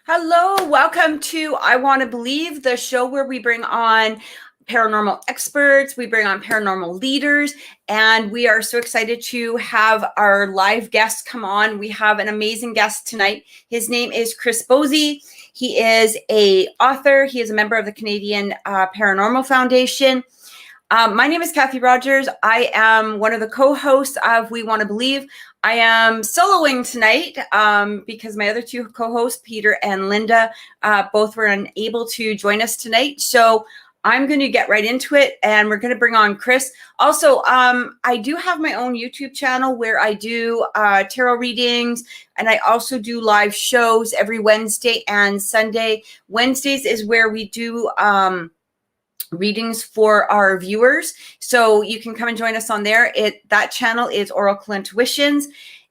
Hello, welcome to I Want to Believe, the show where we bring on paranormal experts, we bring on paranormal leaders, and we are so excited to have our live guests come on. We have an amazing guest tonight. His name is Chris BOSE. He is an author. He is a member of the Canadian Paranormal Foundation. My name is Kathy Rogers. I am one of the co-hosts of We Want to Believe. I am soloing tonight because my other two co-hosts, Peter and Linda, both were unable to join us tonight. So I'm going to get right into it, and we're going to bring on Chris. Also, I do have my own YouTube channel where I do tarot readings, and I also do live shows every Wednesday and Sunday. Wednesdays is where we do readings for our viewers, so you can come and join us on there. That channel is Oracle Intuitions.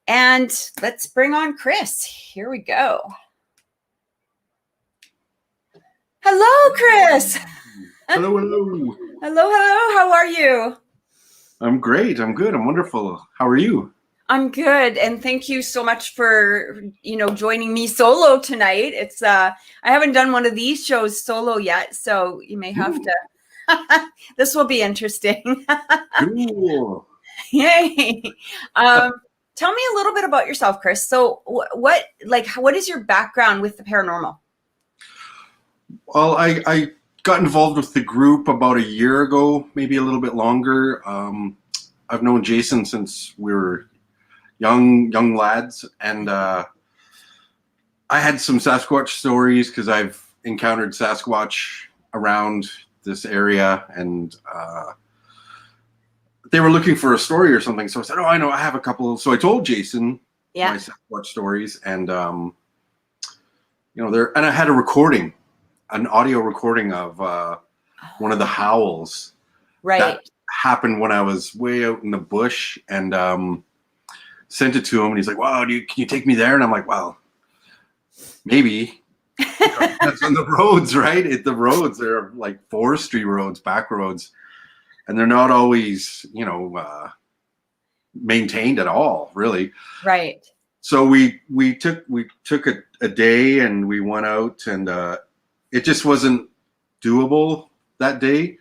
And let's bring on Chris. Here we go. Hello, Chris. Hello. Hello. How are you? I'm great. I'm good. I'm wonderful. How are you? I'm good, and thank you so much for joining me solo tonight. It's I haven't done one of these shows solo yet, so you may have to. This will be interesting. Cool. Yay! Tell me a little bit about yourself, Chris. So, what is your background with the paranormal? Well, I got involved with the group about a year ago, maybe a little bit longer. I've known Jason since we were young lads, and I had some Sasquatch stories because I've encountered Sasquatch around this area, and they were looking for a story or something. So I said, "Oh, I know, I have a couple." So I told Jason my Sasquatch stories, and and I had a recording, an audio recording of one of the howls that happened when I was way out in the bush, and sent it to him, and he's like, "Wow, can you take me there?" And I'm like, "Well, maybe." That's on the roads, right? The roads, they're like forestry roads, back roads, and they're not always, maintained at all, really. Right. So we took a day, and we went out, and it just wasn't doable that day,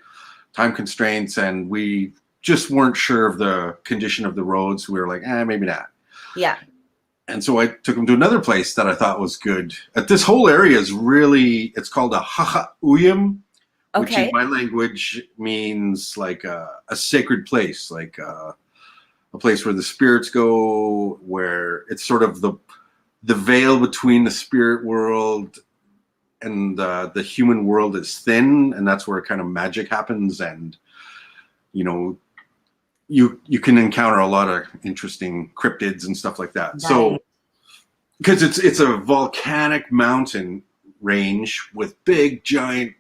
time constraints, and we just weren't sure of the condition of the roads. We were like, maybe not. Yeah. And so I took him to another place that I thought was good. This whole area is really, it's called a Haha'uyam, which in my language means like a sacred place, like a place where the spirits go, where it's sort of the veil between the spirit world and the human world is thin, and that's where kind of magic happens, and you can encounter a lot of interesting cryptids and stuff like that. Right. So because it's a volcanic mountain range with big giant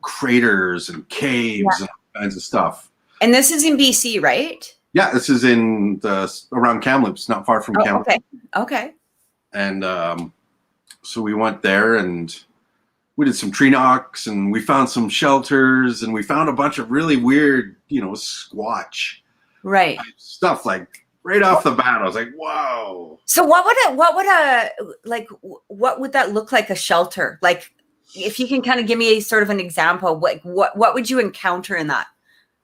craters and caves and all kinds of stuff. And this is in BC, right? Yeah, this is in around Kamloops, not far from Kamloops. Okay. And so we went there, and we did some tree knocks, and we found some shelters, and we found a bunch of really weird, Squatch stuff, like right off the bat. I was like, "Whoa!" So what would that look like, a shelter? Like, if you can kind of give me a sort of an example, what would you encounter in that?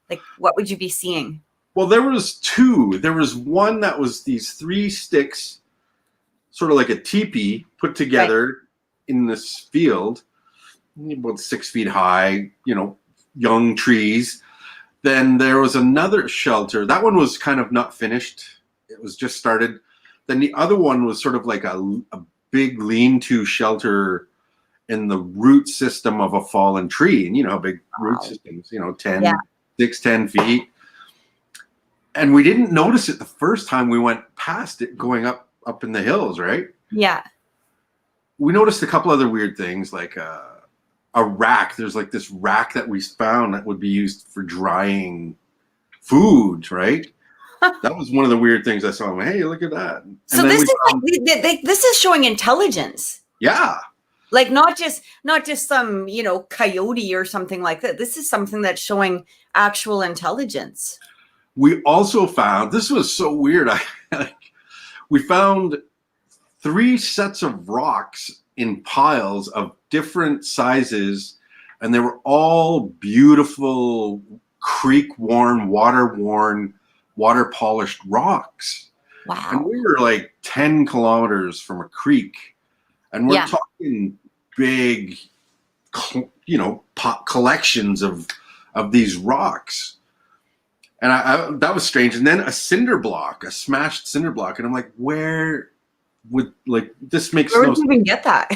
Like, what would you be seeing? Well, there was two. There was one that was these 3 sticks, sort of like a teepee, put together in this field, about 6 feet high, young trees. Then there was another shelter. That one was kind of not finished. It was just started. Then the other one was sort of like a big lean-to shelter in the root system of a fallen tree. And you know how big root systems, 10 feet. And we didn't notice it the first time we went past it going up in the hills, right? Yeah. We noticed a couple other weird things, like a rack. There's like this rack that we found that would be used for drying food, right? That was one of the weird things I saw. Hey, look at that. And so this is this is showing intelligence. Yeah. Like not just some, coyote or something like that. This is something that's showing actual intelligence. We also found, this was so weird. We found 3 sets of rocks in piles of different sizes, and they were all beautiful creek-worn, water-worn, water-polished rocks. Wow. And we were like 10 kilometers from a creek, and we're talking big, collections of these rocks. And I that was strange. And then a smashed cinder block, and I'm like, where would, like, this makes where no would you even get that?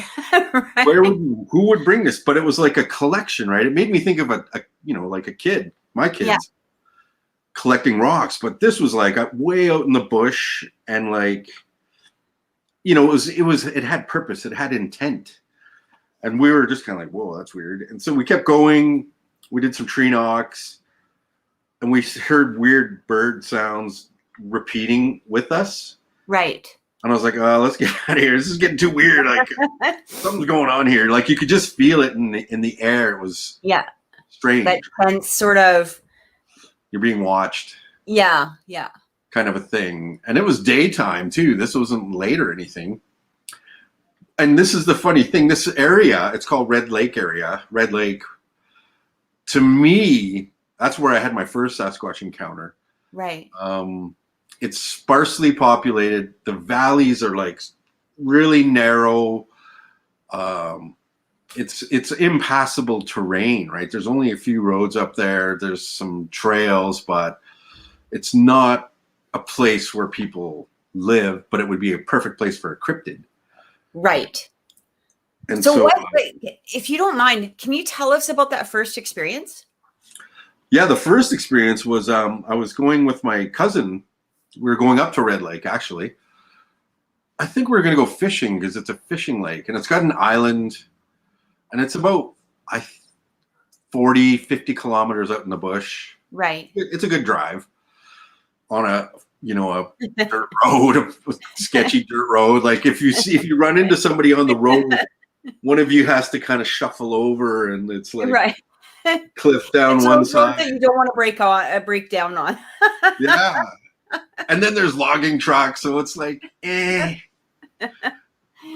Right? Who would bring this? But it was like a collection, right? It made me think of like a kid, my kids, collecting rocks. But this was like way out in the bush, and like, it had purpose, it had intent, and we were just kind of like, whoa, that's weird. And so we kept going. We did some tree knocks, and we heard weird bird sounds repeating with us. Right. And I was like, let's get out of here. This is getting too weird. Like, something's going on here. Like, you could just feel it in the air. It was strange. That tense sort of. You're being watched. Yeah. Kind of a thing. And it was daytime, too. This wasn't late or anything. And this is the funny thing. This area, it's called Red Lake area. Red Lake. To me, that's where I had my first Sasquatch encounter. Right. It's sparsely populated. The valleys are like really narrow. It's impassable terrain, right? There's only a few roads up there. There's some trails, but it's not a place where people live, but it would be a perfect place for a cryptid. Right. And so if you don't mind, can you tell us about that first experience? Yeah, the first experience was I was going with my cousin. We were going up to Red Lake, actually. I think we were going to go fishing because it's a fishing lake, and it's got an island, and it's about 40, 50 kilometers out in the bush. Right. It's a good drive on a dirt road, a sketchy dirt road. Like, if you run into somebody on the road, one of you has to kind of shuffle over, and it's like cliff down one side that you don't want to break down on. Yeah. And then there's logging trucks, so it's like,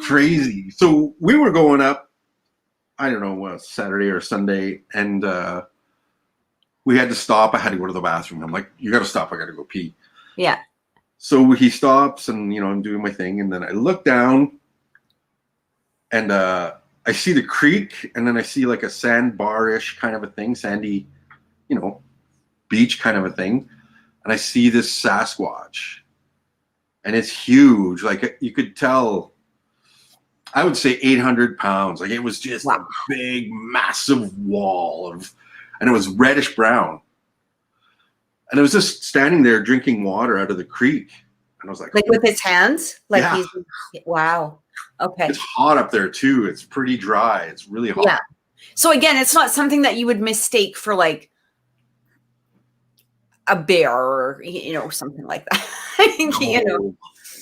crazy. So we were going up, I don't know, Saturday or Sunday, and we had to stop. I had to go to the bathroom. I'm like, you got to stop. I got to go pee. Yeah. So he stops, and I'm doing my thing, and then I look down, and I see the creek, and then I see like a sandbar-ish kind of a thing, sandy, beach kind of a thing. And I see this Sasquatch, and it's huge. Like, you could tell, I would say 800 pounds. Like, it was just a big, massive wall and it was reddish brown. And it was just standing there drinking water out of the creek. And I was like, with his hands? Wow. Okay. It's hot up there too. It's pretty dry. It's really hot. Yeah. So again, it's not something that you would mistake for like a bear or something like that.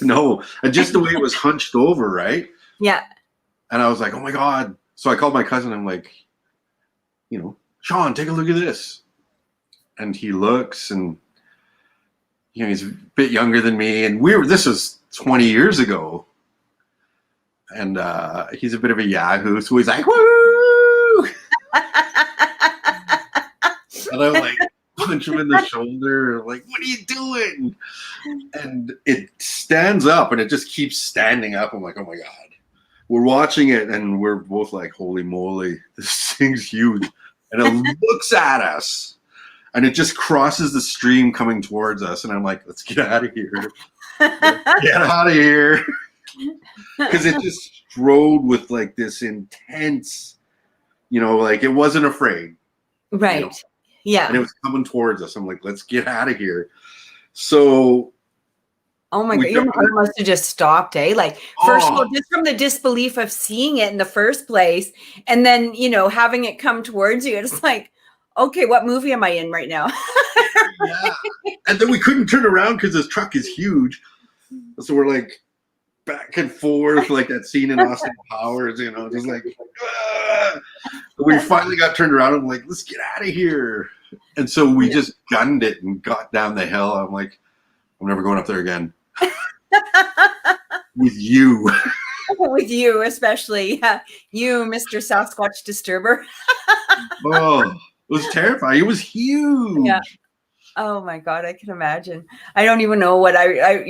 No, and just the way it was hunched over, right? Yeah. And I was like, oh my God. So I called my cousin. I'm like, Sean, take a look at this. And he looks, and he's a bit younger than me, and this was 20 years ago, and he's a bit of a yahoo, so he's like, woo. And I'm like, punch him in the shoulder, like, what are you doing? And it stands up, and it just keeps standing up. I'm like, oh my God. We're watching it, and we're both like, holy moly, this thing's huge. And it looks at us, and it just crosses the stream coming towards us. And I'm like, let's get out of here. Get out of here. Because it just strode with like this intense, like, it wasn't afraid. Right. Yeah. And it was coming towards us. I'm like, let's get out of here. So. Oh my God. Your heart must have just stopped, eh? Like, first of all, just from the disbelief of seeing it in the first place, and then, having it come towards you, it's like, okay, what movie am I in right now? Yeah. And then we couldn't turn around because this truck is huge. So we're like back and forth, like that scene in Austin Powers, just like, we finally got turned around. I'm like, let's get out of here. And so we just gunned it and got down the hill. I'm like, I'm never going up there again. with you. With you, especially. Yeah. You, Mr. Sasquatch Disturber. Oh, it was terrifying. It was huge. Yeah. Oh my God, I can imagine. I don't even know what I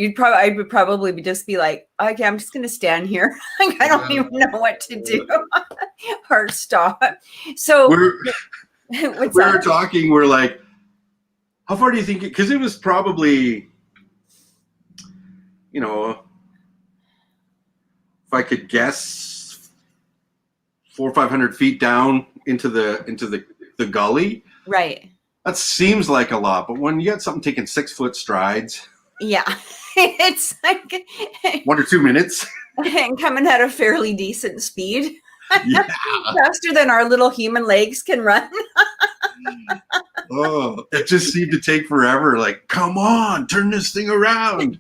would probably just be like, okay, I'm just gonna stand here. Like, I don't even know what to do. Or stop. So what's we that? were talking, we're like, how far do you think it, because it was probably, you know, if I could guess 400 or 500 feet down into the gully. Right. That seems like a lot, but when you got something taking 6-foot strides, yeah, it's like 1 or 2 minutes, and coming at a fairly decent speed, yeah. faster than our little human legs can run. Oh, it just seemed to take forever. Like, come on, turn this thing around.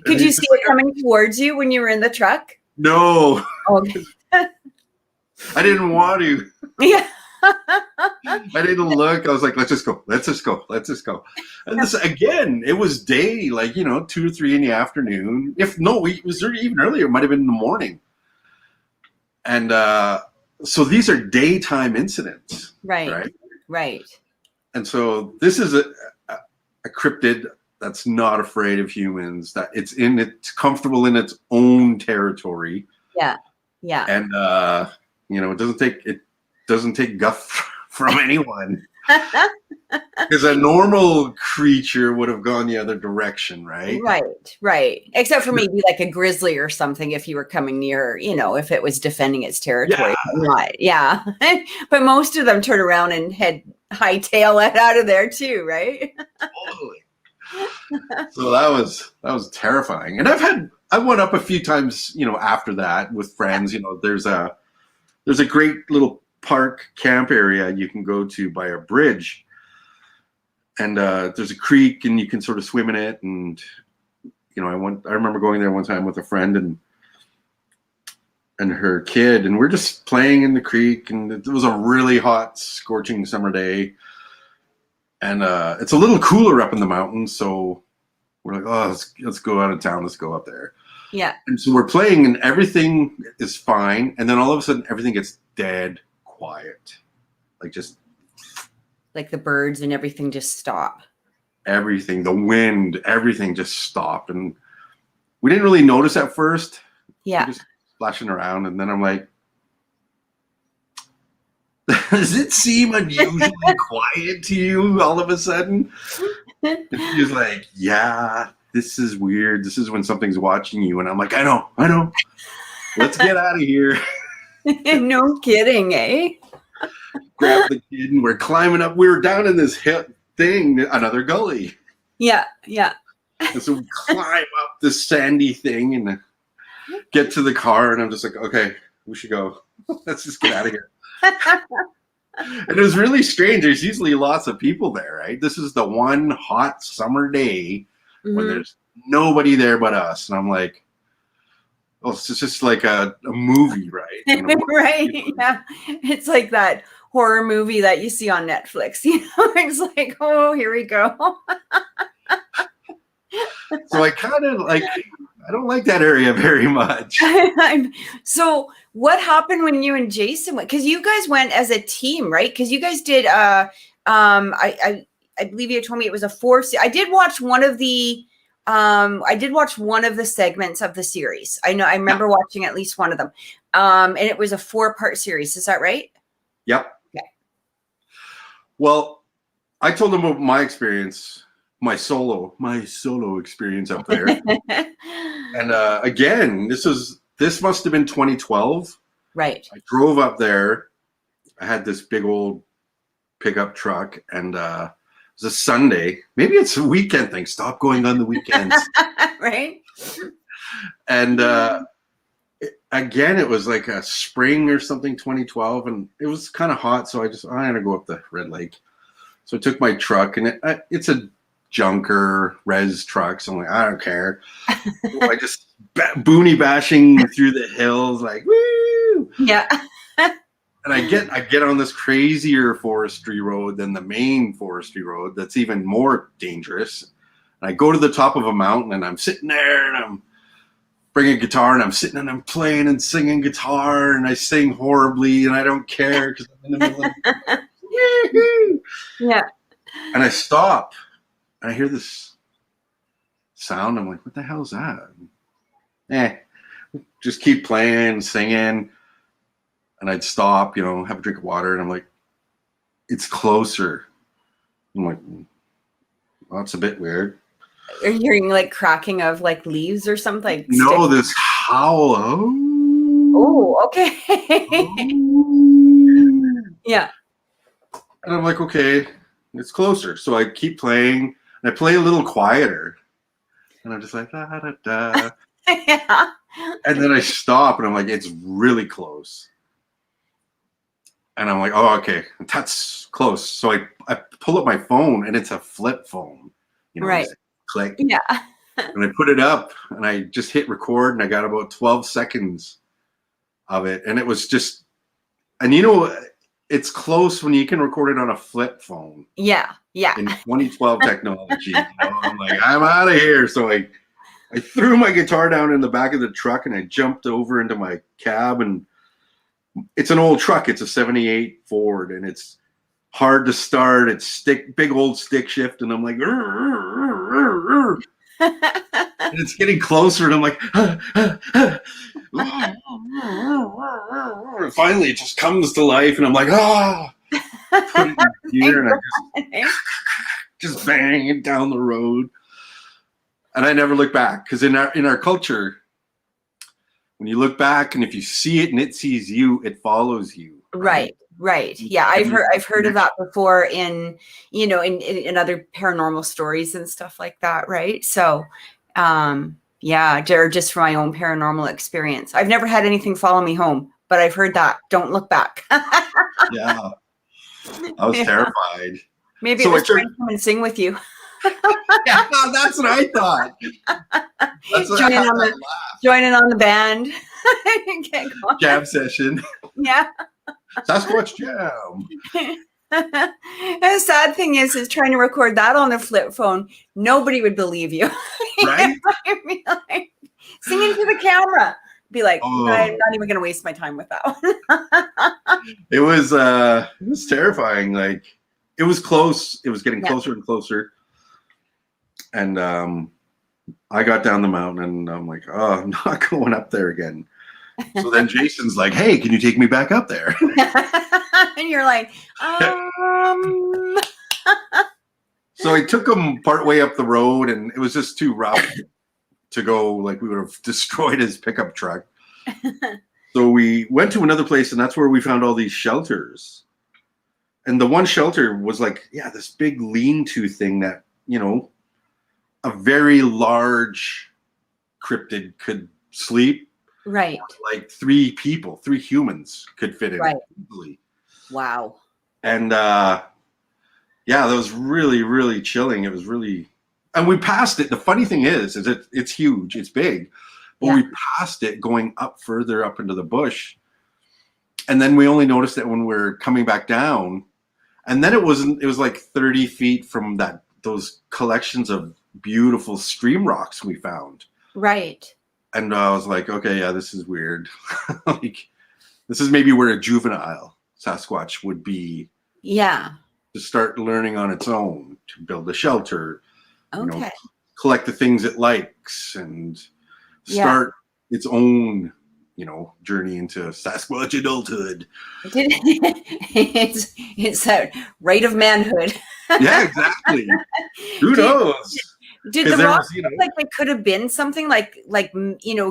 Could you see it coming towards you when you were in the truck? No. Okay. I didn't want to. Yeah. I didn't look. I was like, let's just go. Let's just go. Let's just go. And this, again, it was day, like, 2 or 3 in the afternoon. If no, it was even earlier. It might have been in the morning. And so these are daytime incidents. Right. And so this is a cryptid that's not afraid of humans, that it's comfortable in its own territory. Yeah. And it doesn't take guff from anyone. Because a normal creature would have gone the other direction, right? Right. Except for maybe like a grizzly or something if you were coming near, if it was defending its territory. Yeah. But most of them turn around and hightail it out of there too, right? Totally. So that was terrifying. And I went up a few times, after that with friends. There's a great little park camp area you can go to by a bridge, and there's a creek and you can sort of swim in it. And I remember going there one time with a friend and her kid, and we're just playing in the creek, and it was a really hot, scorching summer day, and it's a little cooler up in the mountains, so we're like, oh, let's go out of town, let's go up there. Yeah. And so we're playing and everything is fine, and then all of a sudden everything gets dead quiet. Like the birds and everything just stop. Everything, the wind, everything just stopped. And we didn't really notice at first. Yeah. We're just splashing around. And then I'm like, does it seem unusually quiet to you all of a sudden? And she's like, yeah, this is weird. This is when something's watching you. And I'm like, I know. Let's get out of here. No kidding, eh? Grab the kid and we're climbing up. We were down in this hill thing, another gully. Yeah. And so we climb up this sandy thing and get to the car, and I'm just like, okay, we should go. Let's just get out of here. And it was really strange. There's usually lots of people there, right? This is the one hot summer day when there's nobody there but us. And I'm like, oh, it's just like a movie, right? Right. Yeah. It's like that horror movie that you see on Netflix. It's like, oh, here we go. So I kind of I don't like that area very much. So what happened when you and Jason went? Because you guys went as a team, right? Because you guys did, I believe you told me it was a 4. I did watch one of the segments of the series. I remember watching at least one of them. And it was a 4-part series. Is that right? Yep. Okay. Well, I told them about my experience, my solo experience up there. And again, this must have been 2012. Right. I drove up there. I had this big old pickup truck, and it was a Sunday. Maybe it's a weekend thing. Stop going on the weekends. Right. And again, it was like a spring or something, 2012, and it was kind of hot, so I'm gonna go up the Red Lake. So I took my truck, and it's a junker res truck, so I'm like, I don't care. So I just boonie bashing through the hills, like, woo! Yeah. And I get on this crazier forestry road than the main forestry road that's even more dangerous. And I go to the top of a mountain, and I'm sitting there, and I'm bring a guitar and I'm sitting and I'm playing and singing guitar and I sing horribly and I don't care because I'm in the middle of woo-hoo. Yeah. And I stop and I hear this sound. I'm like, what the hell is that? Just keep playing, singing. And I'd stop, have a drink of water. And I'm like, it's closer. I'm like, well, that's a bit weird. Are you hearing like cracking of like leaves or something? Like no, this howl. Oh, okay. Oh. Yeah. And I'm like, okay, it's closer. So I keep playing and I play a little quieter. And I'm just like, da, da, da. Yeah. And then I stop and I'm like, it's really close. And I'm like, oh, okay, that's close. So I pull up my phone and it's a flip phone. Right. Click. Yeah. And I put it up and I just hit record and I got about 12 seconds of it. And it was just, and it's close when you can record it on a flip phone. Yeah. Yeah. In 2012 technology. I'm like, I'm out of here. So I threw my guitar down in the back of the truck and I jumped over into my cab, and it's an old truck. It's a 78 Ford and it's hard to start. It's big old stick shift. And I'm like, and it's getting closer. And I'm like, and finally it just comes to life. And I'm like, put it in gear and I just bang it down the road. And I never look back, because in our culture, when you look back and if you see it and it sees you, it follows you. Right. Yeah, I've heard of that before in other paranormal stories and stuff like that. Right. So, yeah, just from my own paranormal experience, I've never had anything follow me home, but I've heard that. Don't look back. Yeah, I was terrified. Maybe it was trying to come and sing with you. Yeah, that's what I thought. Joining on the band. Jam session. Yeah. Sasquatch jam. The sad thing is trying to record that on a flip phone. Nobody would believe you. Right? Be like, sing into the camera. Be like, I'm not even going to waste my time with that one. It was terrifying. Like, it was close. It was getting closer and closer. And I got down the mountain and I'm like, oh, I'm not going up there again. So then Jason's like, hey, can you take me back up there? And you're like, So I took him part way up the road and it was just too rough to go. Like, we would have destroyed his pickup truck. So we went to another place and that's where we found all these shelters. And the one shelter was like, this big lean-to thing that, a very large cryptid could sleep. Right. Like 3 humans could fit in easily. Wow. And that was really, really chilling. It was really, and we passed it. The funny thing is it's huge, it's big, but we passed it going up further up into the bush. And then we only noticed it when we're coming back down. And then it was like 30 feet from those collections of beautiful stream rocks we found. Right. And I was like, okay, this is weird. Like, this is maybe where a juvenile Sasquatch would be. Yeah. To start learning on its own, to build a shelter, okay. Collect the things it likes, and start its own, journey into Sasquatch adulthood. It's that rite of manhood. Yeah, exactly. Who knows? Did the rocks look like they could have been something like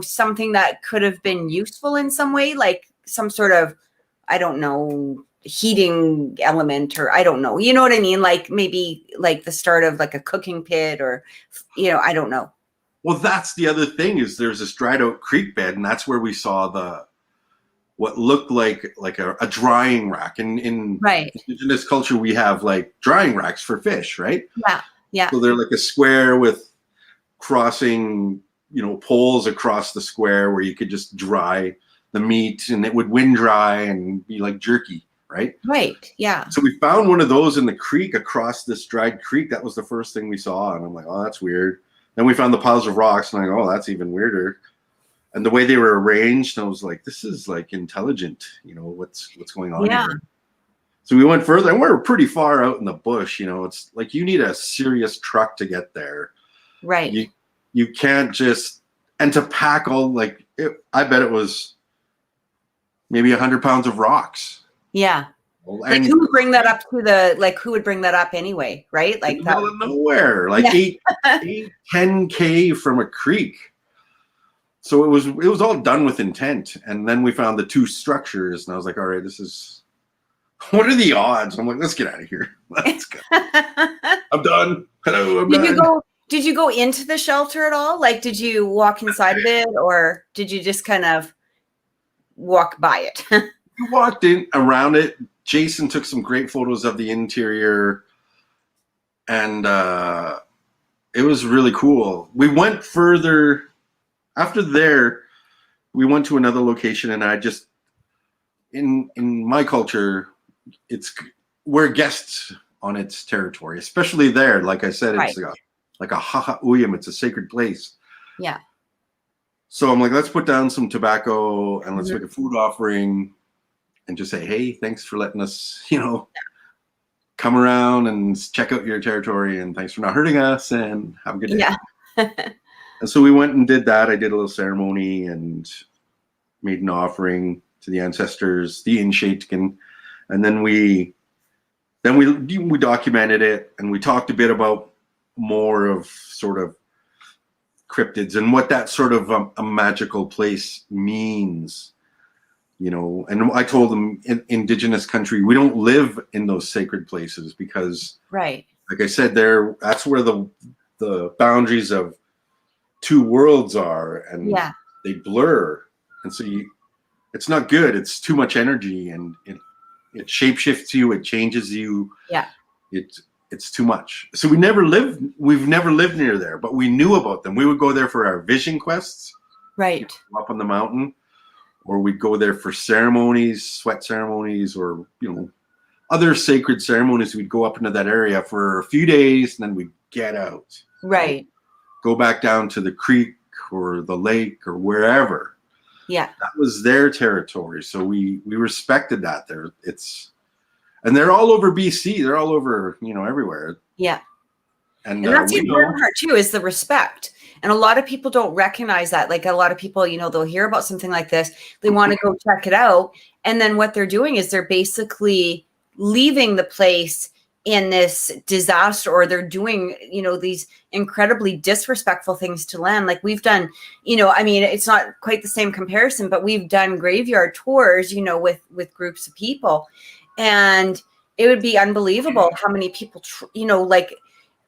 something that could have been useful in some way, like some sort of, I don't know, heating element, or I don't know, you know what I mean? Like maybe like the start of like a cooking pit, or, I don't know. Well, that's the other thing, is there's this dried out creek bed, and that's where we saw what looked like a drying rack. In indigenous culture, we have like drying racks for fish, right? Yeah. Yeah. So they're like a square with crossing, poles across the square where you could just dry the meat and it would wind dry and be like jerky, right? Right. Yeah. So we found one of those in the creek across this dried creek. That was the first thing we saw. And I'm like, oh, that's weird. Then we found the piles of rocks and I'm like, oh, that's even weirder. and the way they were arranged, I was like, this is like intelligent, what's going on here. So we went further, and we were pretty far out in the bush. It's like you need a serious truck to get there. Right. You can't just, and to pack all, like, I bet it was maybe 100 pounds of rocks. Yeah. Like, And who would bring that up who would bring that up anyway, right? Like, in the middle of nowhere, like 10K from a creek. So it was all done with intent. And then we found the 2 structures, and I was like, all right, what are the odds? I'm like, let's get out of here. Let's go. I'm done. Hello, I'm done. Did you go into the shelter at all? Like, did you walk inside of it, or did you just kind of walk by it? We walked in around it. Jason took some great photos of the interior, and it was really cool. We went further. After there, we went to another location, and I just, in my culture, we're guests on its territory, especially there. Like I said, it's like a ha'a'uyam. It's a sacred place. Yeah. So I'm like, let's put down some tobacco and let's make a food offering and just say, hey, thanks for letting us, come around and check out your territory, and thanks for not hurting us, and have a good day. Yeah. And so we went and did that. I did a little ceremony and made an offering to the ancestors, the Inshaitkin, and then we documented it, and we talked a bit about more of sort of cryptids and what that sort of a magical place means, and I told them in indigenous country, we don't live in those sacred places because, like I said, that's where the boundaries of 2 worlds are, and they blur, and so it's not good. It's too much energy, and it shapeshifts you, it changes you. It's too much. So we've never lived near there, but we knew about them. We would go there for our vision quests, up on the mountain, or we'd go there for ceremonies, sweat ceremonies, or other sacred ceremonies. We'd go up into that area for a few days, and then we'd get out, go back down to the creek or the lake or wherever. That was their territory, so we respected that. And they're all over BC. They're all over, everywhere. Yeah. And that's the important part too, is the respect. And a lot of people don't recognize that. Like, a lot of people, they'll hear about something like this. They want to go check it out. And then what they're doing is they're basically leaving the place in this disaster, or they're doing, these incredibly disrespectful things to land. Like, we've done, it's not quite the same comparison, but we've done graveyard tours, with groups of people. And it would be unbelievable how many people,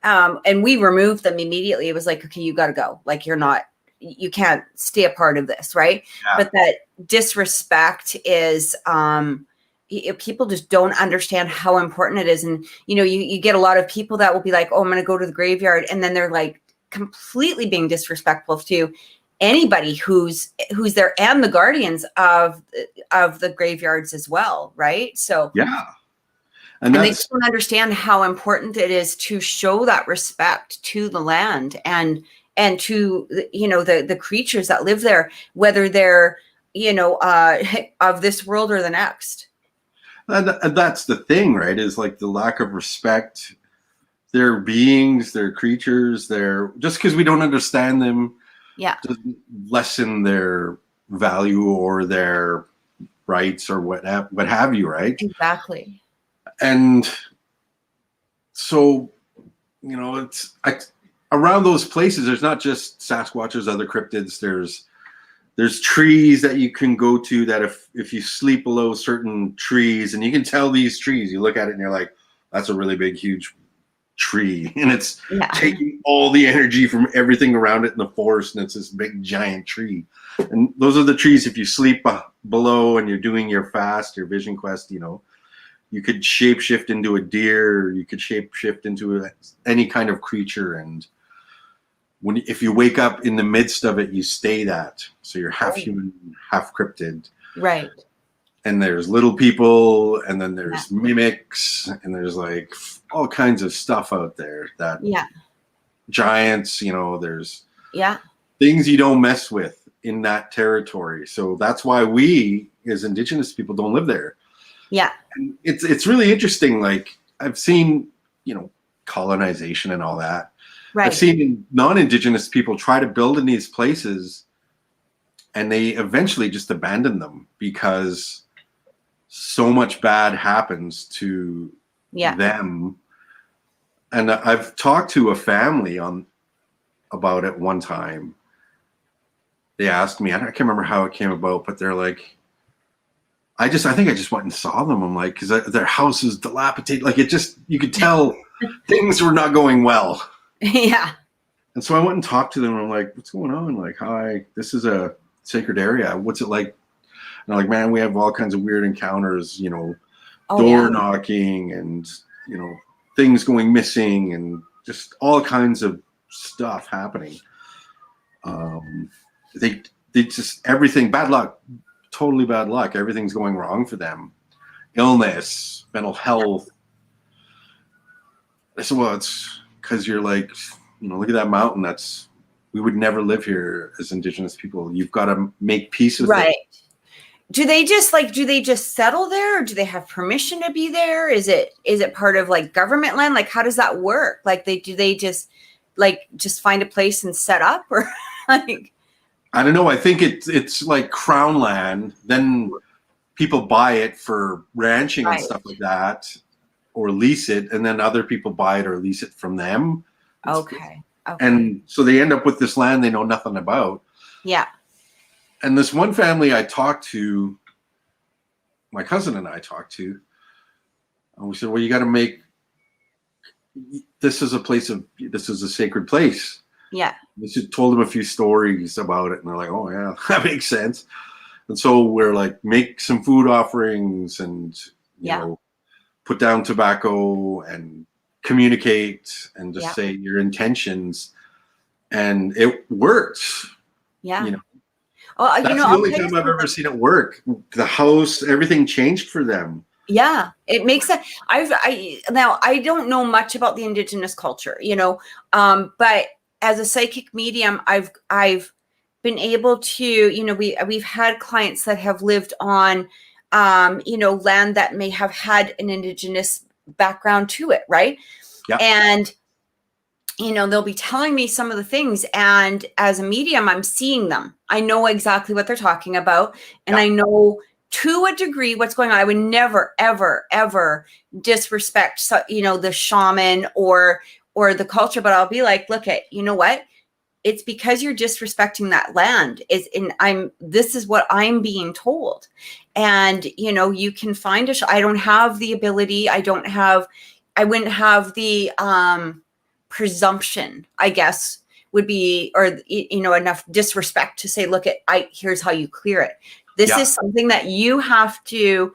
and we removed them immediately. It was like, okay, you got to go. Like, you can't stay a part of this. Right. Yeah. But that disrespect is, people just don't understand how important it is. And, you get a lot of people that will be like, oh, I'm going to go to the graveyard. And then they're like completely being disrespectful to anybody who's there, and the guardians of the graveyards as well, right? So and they don't understand how important it is to show that respect to the land and to the creatures that live there, whether they're of this world or the next. And that's the thing, right? Is like the lack of respect. They're beings, they're creatures. They're, just because we don't understand them, doesn't lessen their value or their rights or what have you, right? Exactly. And so, it's around those places. There's not just Sasquatch. There's other cryptids. There's trees that you can go to that if you sleep below certain trees, and you can tell these trees. You look at it and you're like, that's a really big, huge tree, and it's taking all the energy from everything around it in the forest, and it's this big giant tree. And those are the trees, if you sleep below and you're doing your fast, your vision quest, you could shapeshift into a deer, you could shapeshift into any kind of creature, and if you wake up in the midst of it, you stay that. So you're half human, half cryptid. Right. And there's little people, and then there's mimics, and there's like all kinds of stuff out there that giants, there's things you don't mess with. in that territory. So that's why we as Indigenous people don't live there. Yeah. And it's really interesting. Like I've seen, colonization and all that. Right. I've seen non-Indigenous people try to build in these places and they eventually just abandon them because so much bad happens to them. And I've talked to a family about it one time. They asked me, I can't remember how it came about, but they're like, I think I just went and saw them. I'm like, because their house is dilapidated. Like you could tell things were not going well. Yeah. And so I went and talked to them. And I'm like, what's going on? Like, hi, this is a sacred area. What's it like? And they're like, man, we have all kinds of weird encounters, door knocking and, things going missing and just all kinds of stuff happening. They just, everything, bad luck, totally bad luck. Everything's going wrong for them. Illness, mental health. I said, well, it's because you're like, look at that mountain. We would never live here as Indigenous people. You've got to make peace with it. Do they just settle there, or do they have permission to be there? Is it part of like government land? Like, how does that work? Like do they just find a place and set up, or like? I don't know. I think it's like crown land. Then people buy it for ranching and stuff like that, or lease it, and then other people buy it or lease it from them. Okay. And so they end up with this land they know nothing about. Yeah. And this one family I talked to, my cousin and I talked to, and we said, well, you got to make, this is a sacred place. Yeah. We just told them a few stories about it, and they're like, oh yeah, that makes sense. And so we're like, make some food offerings and, put down tobacco and communicate and just say your intentions. And it works. Yeah. That's the only time I've ever seen it work. The house, everything changed for them. Yeah, it makes sense. Now I don't know much about the Indigenous culture, but as a psychic medium, I've been able to, we've had clients that have lived on, land that may have had an Indigenous background to it, right? Yeah. And they'll be telling me some of the things, and as a medium, I'm seeing them. I know exactly what they're talking about, and I know to a degree what's going on. I would never, ever, ever disrespect, the shaman or the culture, but I'll be like, look at, you know what? It's because you're disrespecting that land. This is what I'm being told. And, you can find I don't have the ability. I wouldn't have the, presumption, I guess, would be, or enough disrespect to say, look at, here's how you clear it. This is something that you have to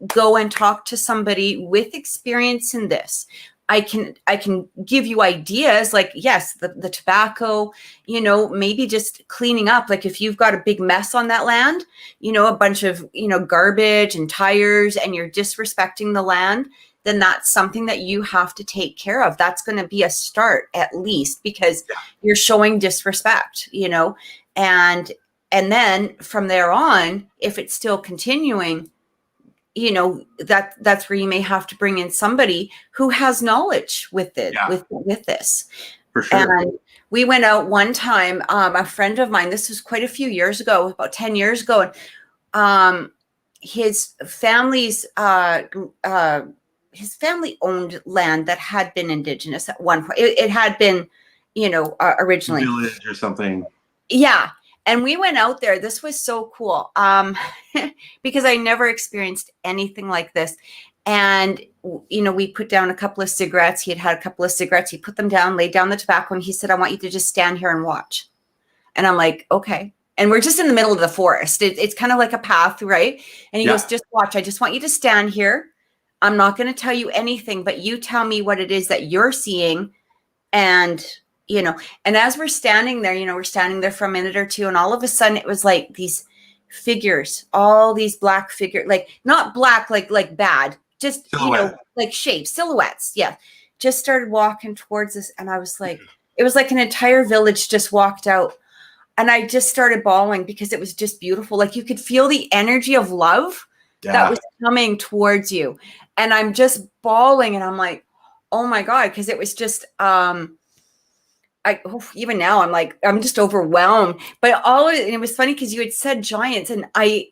go and talk to somebody with experience in this. I can give you ideas, like, yes, the tobacco, maybe just cleaning up. Like if you've got a big mess on that land, a bunch of, garbage and tires, and you're disrespecting the land, then that's something that you have to take care of. That's going to be a start, at least, because you're showing disrespect, and then from there on, if it's still continuing, that's where you may have to bring in somebody who has knowledge with it, with this. For sure. And we went out one time, a friend of mine, this was quite a few years ago, about 10 years ago. And, his family's, his family owned land that had been Indigenous at one point. It had been, originally village or something. Yeah. And we went out there. This was so cool. Because I never experienced anything like this. And, we put down a couple of cigarettes. He had a couple of cigarettes. He put them down, laid down the tobacco, and he said, I want you to just stand here and watch. And I'm like, okay. And we're just in the middle of the forest. It's kind of like a path, right? And he goes, just watch. I just want you to stand here. I'm not going to tell you anything, but you tell me what it is that you're seeing. And, and as we're standing there, we're standing there for a minute or two. And all of a sudden it was like these figures, all these black figures, like not black, like bad, just, silhouette. Like shapes, silhouettes. Yeah. Just started walking towards us. And I was like, it was like an entire village just walked out. And I just started bawling because it was just beautiful. Like you could feel the energy of love that was coming towards you. And I'm just bawling and I'm like, oh my God, because it was just even now I'm just overwhelmed. But it was funny because you had said giants, and I'd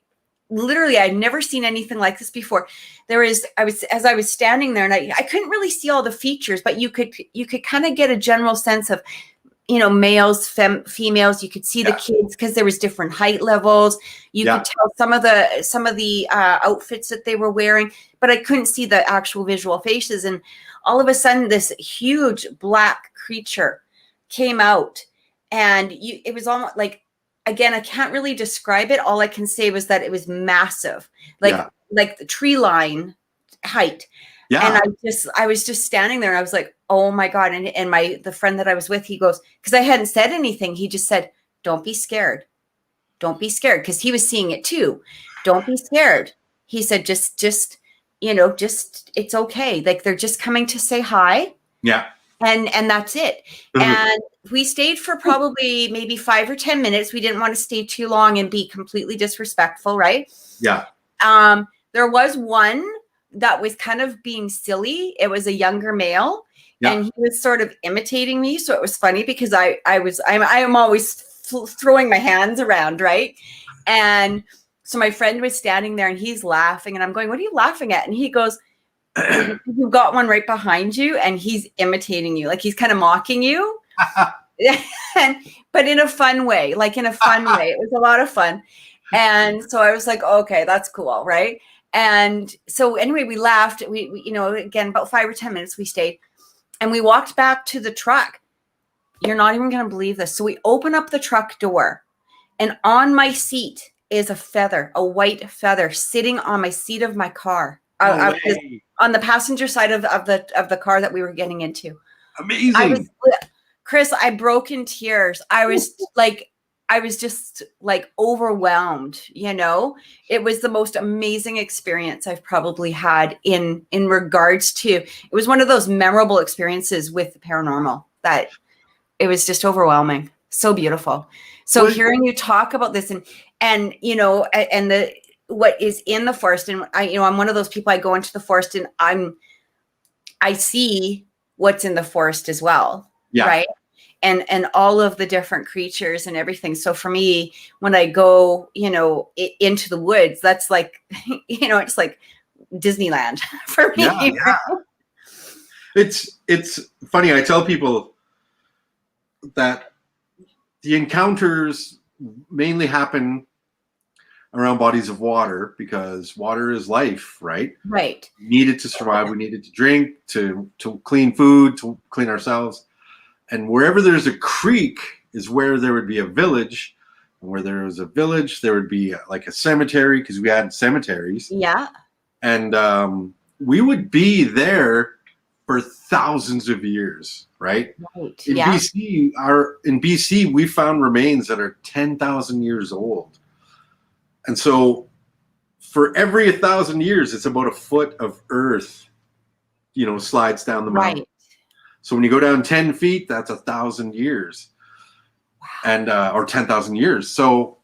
never seen anything like this before. As I was standing there, and I couldn't really see all the features, but you could kind of get a general sense of, males, females. You could see the kids because there was different height levels. You could tell some of the outfits that they were wearing, but I couldn't see the actual visual faces. And all of a sudden, this huge black creature came out, and it was almost like, again, I can't really describe it. All I can say was that it was massive, like the tree line height. Yeah. And I was just standing there and I was like, oh my God. And the friend that I was with, he goes, because I hadn't said anything. He just said, don't be scared. Don't be scared. Because he was seeing it too. Don't be scared. He said, just, it's okay. Like they're just coming to say hi. Yeah. And that's it. Mm-hmm. And we stayed for probably maybe 5 or 10 minutes. We didn't want to stay too long and be completely disrespectful. Right. Yeah. There was one that was kind of being silly. It was a younger male, and he was sort of imitating me. So it was funny because I am always throwing my hands around, right? And so my friend was standing there, and he's laughing, and I'm going, "What are you laughing at?" And he goes, "You've got one right behind you, and he's imitating you, like he's kind of mocking you." But in a fun way, It was a lot of fun. And so I was like, okay, that's cool, right? And so anyway, we laughed. We again, about 5 or 10 minutes we stayed, and we walked back to the truck. You're not even going to believe this. So we open up the truck door, and on my seat is a white feather sitting on my seat of my car. On the passenger side of the car that we were getting into. Amazing. Chris, I broke in tears. I was just like overwhelmed, It was the most amazing experience I've probably had in regards to, it was one of those memorable experiences with the paranormal that it was just overwhelming. So beautiful. So hearing you talk about this and what is in the forest, and I'm one of those people, I go into the forest and I see what's in the forest as well. Yeah. Right. And all of the different creatures and everything. So for me, when I go, into the woods, that's like, it's like Disneyland for me. Yeah, yeah. It's funny. I tell people that the encounters mainly happen around bodies of water because water is life, right? Right. We need it to survive. We need it to drink, to clean food, to clean ourselves. And wherever there's a creek is where there would be a village. And where there was a village, there would be like a cemetery because we had cemeteries. Yeah. And we would be there for thousands of years, right? Right. In BC, we found remains that are 10,000 years old. And so for every 1,000 years, it's about a foot of earth, slides down the mountain. Right. So when you go down 10 feet, that's 1,000 years. Wow. And or 10,000 years. So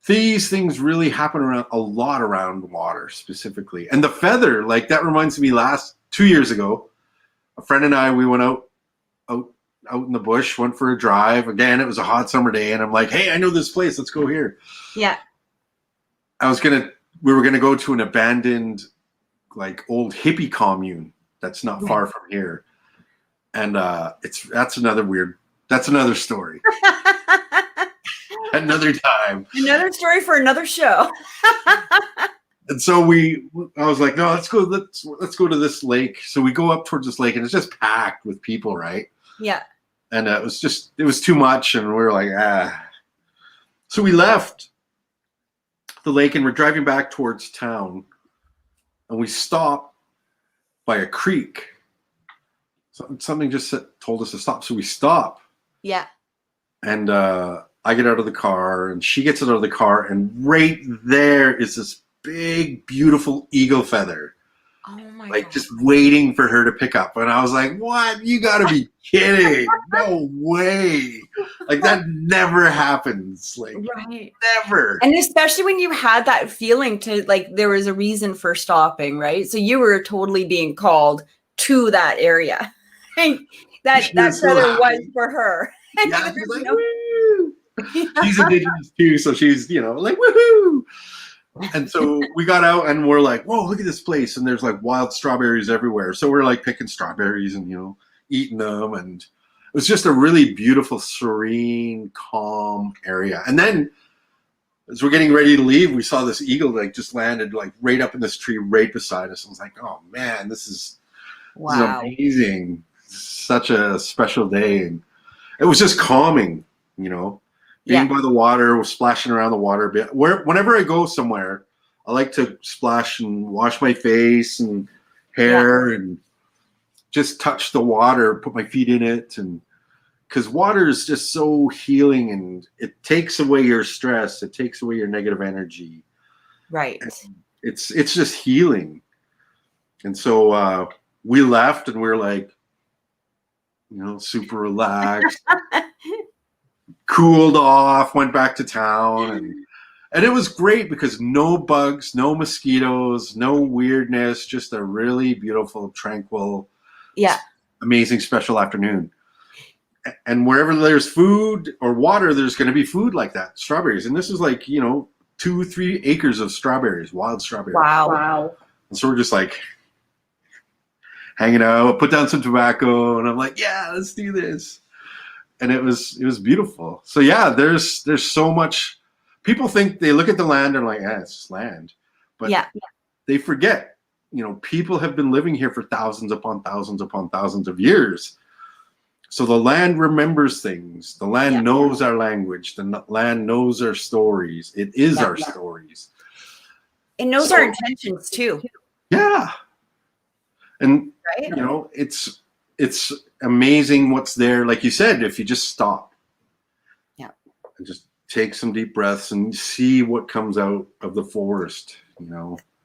these things really happen a lot around water specifically. And the feather, like that reminds me 2 years ago, a friend and I, we went out in the bush, went for a drive. Again, it was a hot summer day, and I'm like, hey, I know this place. Let's go here. Yeah. We were gonna go to an abandoned, like old hippie commune that's not far from here. And that's another story. Another time. Another story for another show. And so I was like, no, let's go to this lake. So we go up towards this lake, and it's just packed with people, right? Yeah. And it was too much, and we were like, So we left the lake, and we're driving back towards town, and we stop by a creek. Something just told us to stop, so we stop. Yeah. And I get out of the car, and she gets out of the car, and right there is this big, beautiful eagle feather. Oh my God. Just waiting for her to pick up. And I was like, what? You got to be kidding. No way. Like that never happens. Like Right. never. And especially when you had that feeling to like there was a reason for stopping, right? So you were totally being called to that area. And that So feather was happy. for her. Yeah, she's like, woo. She's Indigenous too, so she's, like, woohoo. And so we got out and we're like, whoa, look at this place. And there's like wild strawberries everywhere. So we're like picking strawberries and, eating them. And it was just a really beautiful, serene, calm area. And then as we're getting ready to leave, we saw this eagle like just landed like right up in this tree right beside us. I was like, oh man, this is amazing. Such a special day. And it was just calming, being by the water, splashing around the water a bit. Whenever I go somewhere, I like to splash and wash my face and hair and just touch the water, put my feet in it. And because water is just so healing and it takes away your stress. It takes away your negative energy. Right. And it's just healing. And so we left and we were like, super relaxed. Cooled off, went back to town, and it was great because no bugs, no mosquitoes, no weirdness, just a really beautiful, tranquil, amazing special afternoon. And wherever there's food or water, there's going to be food like that, strawberries. And this is like, 2-3 acres of strawberries, wild strawberries. Wow. And so we're just like hanging out, put down some tobacco, and I'm like, yeah, let's do this. And it was beautiful. So yeah, there's so much. People think they look at the land and like, it's just land, but they forget. People have been living here for thousands upon thousands upon thousands of years. So the land remembers things. The land knows our language. The land knows our stories. It is our stories. It knows our intentions too. Yeah, and it's amazing what's there. Like you said, if you just stop and just take some deep breaths and see what comes out of the forest,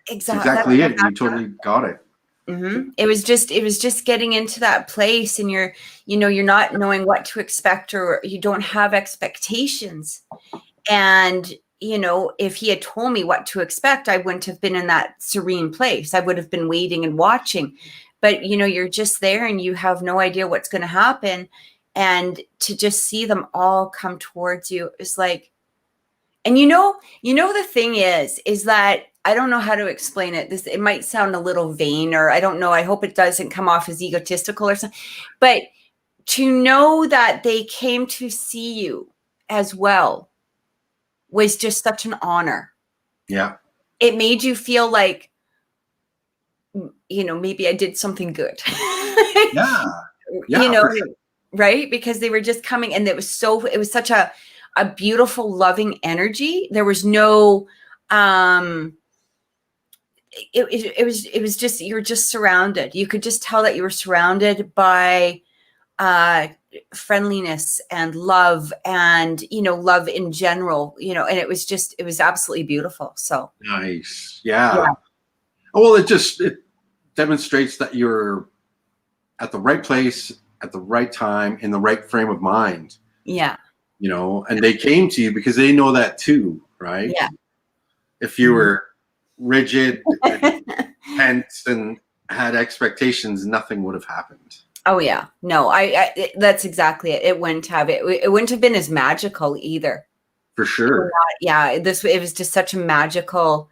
exactly it. You totally got it. Mm-hmm. It was just getting into that place, and you're not knowing what to expect, or you don't have expectations. And if he had told me what to expect, I wouldn't have been in that serene place. I would have been waiting and watching. But, you're just there and you have no idea what's going to happen. And to just see them all come towards you is like, and the thing is that I don't know how to explain it. It might sound a little vain, or I don't know. I hope it doesn't come off as egotistical or something. But to know that they came to see you as well was just such an honor. Yeah. It made you feel like, maybe I did something good. Sure. Right? Because they were just coming, and it was such a beautiful, loving energy. There was no, it was just, you were just surrounded. You could just tell that you were surrounded by, friendliness and love, and love in general, and it was absolutely beautiful. So nice. Yeah. Well, it demonstrates that you're at the right place at the right time in the right frame of mind. And they came to you because they know that too, right? If you were rigid and tense and had expectations, nothing would have happened. Oh yeah, no, that's exactly it. It wouldn't have been as magical either. For sure. It was just such a magical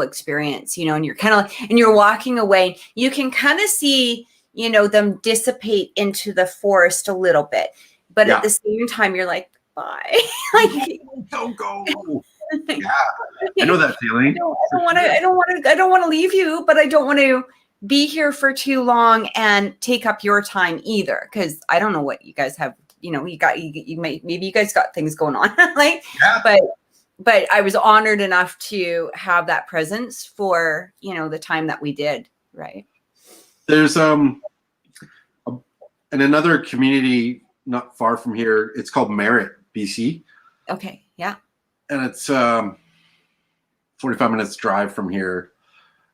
experience, and you're kind of like, and you're walking away, you can kind of see, them dissipate into the forest a little bit, but at the same time, you're like, bye. Like, don't go. I know that feeling. I don't want to leave you, but I don't want to be here for too long and take up your time either, because I don't know what you guys have. Maybe you guys got things going on, but I was honored enough to have that presence for the time that we did. Right. There's in another community not far from here. It's called Merritt, BC. Okay. Yeah. And it's 45 minutes drive from here.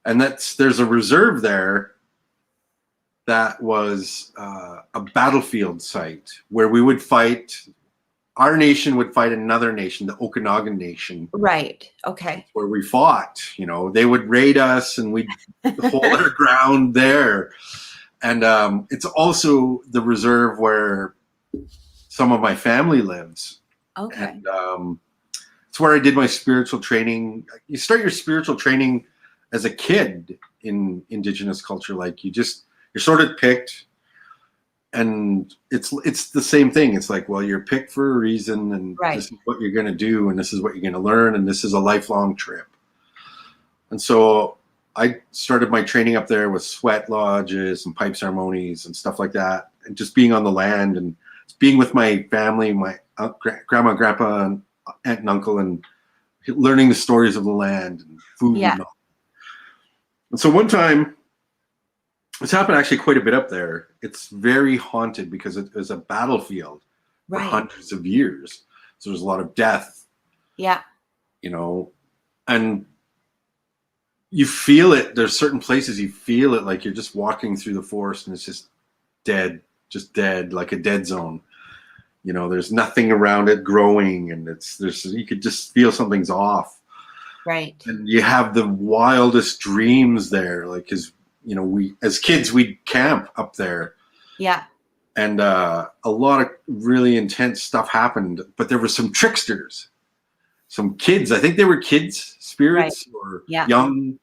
And there's a reserve there that was a battlefield site where we would fight. Our nation would fight another nation, the Okanagan Nation. Right. Okay. Where we fought. They would raid us and we'd hold our ground there. And it's also the reserve where some of my family lives. Okay. And it's where I did my spiritual training. You start your spiritual training as a kid in Indigenous culture. Like you're sort of picked. And it's the same thing. It's like, well, you're picked for a reason, and this is what you're going to do, and this is what you're going to learn, and this is a lifelong trip. And so I started my training up there with sweat lodges and pipe ceremonies and stuff like that, and just being on the land and being with my family, my grandma, grandpa, and aunt and uncle, and learning the stories of the land and food. Yeah. And so one time, it's happened actually quite a bit up there. It's very haunted because it was a battlefield for hundreds of years. So there's a lot of death. Yeah. And you feel it. There's certain places you feel it like you're just walking through the forest and it's just dead, like a dead zone. There's nothing around it growing, and you could just feel something's off. Right. And you have the wildest dreams there, like we as kids we'd camp up there. Yeah. And a lot of really intense stuff happened, but there were some tricksters, some kids. I think they were kids spirits or young,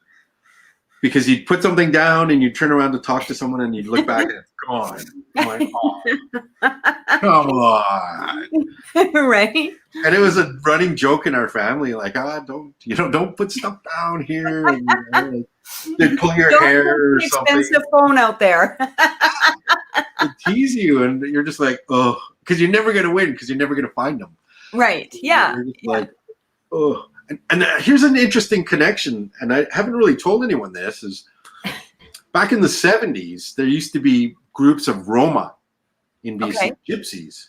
because you'd put something down and you'd turn around to talk to someone and you'd look back and it's gone. Come on. Right. And it was a running joke in our family, like, don't put stuff down here. And, they'd pull your hair or something. Expensive phone out there. They tease you, and you're just like, oh, because you're never going to win, because you're never going to find them. Right. Yeah. Like, oh. And here's an interesting connection, and I haven't really told anyone this, is back in the 70s, there used to be groups of Roma in BC, gypsies.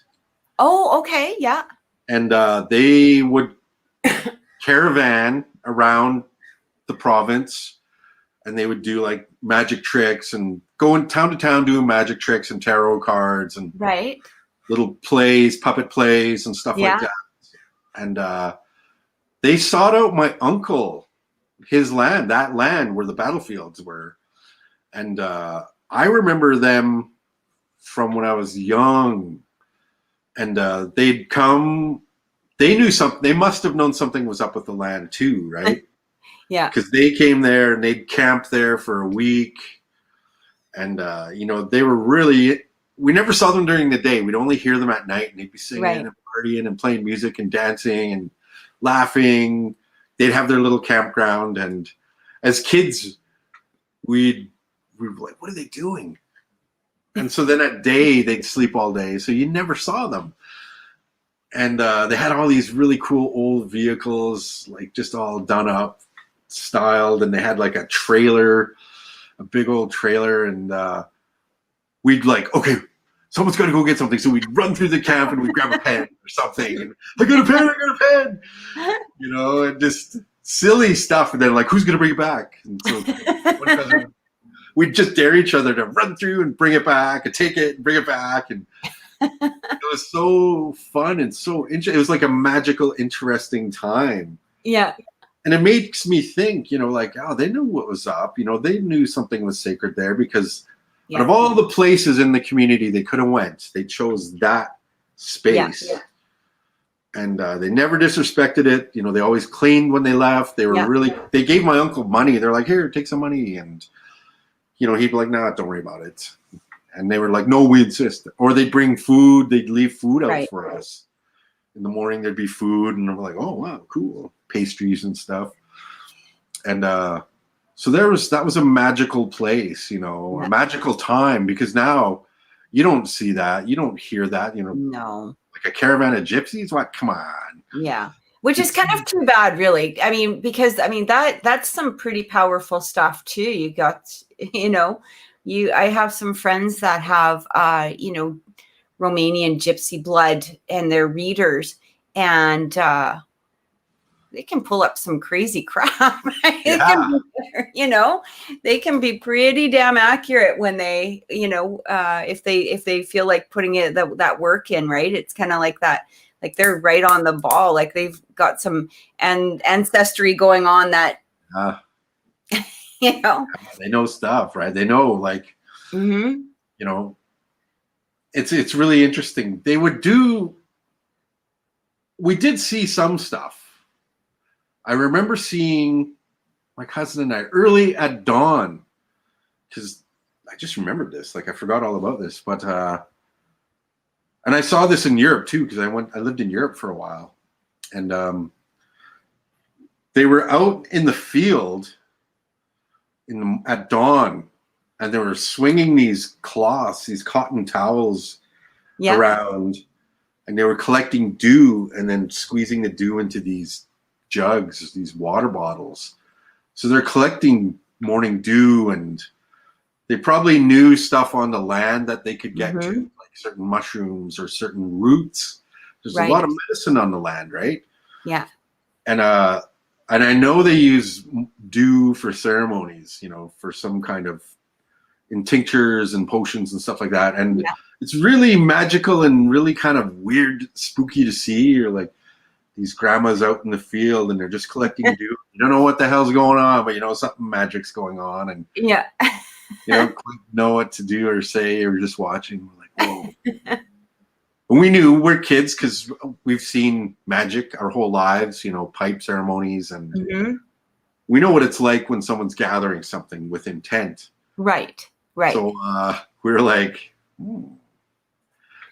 Oh, okay. Yeah. And they would caravan around the province, and they would do like magic tricks and going town to town doing magic tricks and tarot cards and little plays, puppet plays and stuff like that. And they sought out my uncle, his land, that land where the battlefields were. And I remember them from when I was young. And they'd come, they knew something, they must have known something was up with the land too, right? Yeah. Because they came there and they'd camped there for a week. And, they were really, we never saw them during the day. We'd only hear them at night, and they'd be singing and partying and playing music and dancing and laughing. They'd have their little campground. And as kids, we were like, what are they doing? And so then at day, they'd sleep all day. So you never saw them. And they had all these really cool old vehicles, like just all done up, styled. And they had like a trailer, a big old trailer. And we'd like, okay, someone's got to go get something. So we'd run through the camp and we'd grab a pen or something. And I got a pen. And just silly stuff. And then like, who's going to bring it back? And so we'd just dare each other to run through and bring it back and take it and bring it back. And it was so fun and so interesting. It was like a magical, interesting time. Yeah. And it makes me think, like, oh, they knew what was up. They knew something was sacred there, because out of all the places in the community they could have went, they chose that space. Yeah. And they never disrespected it. They always cleaned when they left. They were they gave my uncle money. They're like, here, take some money. And, he'd be like, nah, don't worry about it. And they were like, no, we insist. Or they'd bring food. They'd leave food out for us. In the morning, there'd be food. And I'm like, oh, wow, cool. Pastries and stuff. And so that was a magical place, a magical time, because now you don't see that. You don't hear that, No. Like a caravan of gypsies. What? Come on. Yeah. Which is kind of too bad, really. I mean, because that's some pretty powerful stuff too. You got, I have some friends that have, Romanian gypsy blood, and they're readers, and can pull up some crazy crap. It Yeah. can be, you know, they can be pretty damn accurate when they, you know, if they feel like putting that work in, right? It's kind of like that, like they're right on the ball, like they've got some ancestry going on that, you know, they know stuff, right? They know, like, mm-hmm. you know, it's really interesting. We did see some stuff. I remember seeing my cousin and I early at dawn, because I just remembered this. Like, I forgot all about this, but and I saw this in Europe too, because I lived in Europe for a while, and they were out in the field at dawn, and they were swinging these cloths, these cotton towels around, and they were collecting dew and then squeezing the dew into these jugs, these water bottles. So they're collecting morning dew, and they probably knew stuff on the land that they could get to, like certain mushrooms or certain roots. There's a lot of medicine on the land, right? Yeah. And I know they use dew for ceremonies, you know, for some kind of in tinctures and potions and stuff like that. And it's really magical and really kind of weird, spooky to see. You're like these grandmas out in the field and they're just collecting dew. You don't know what the hell's going on, but you know something magic's going on, and you don't quite know what to do or say, or just watching. We're like, whoa. We knew we're kids because we've seen magic our whole lives, you know, pipe ceremonies, and we know what it's like when someone's gathering something with intent. Right. So we're like,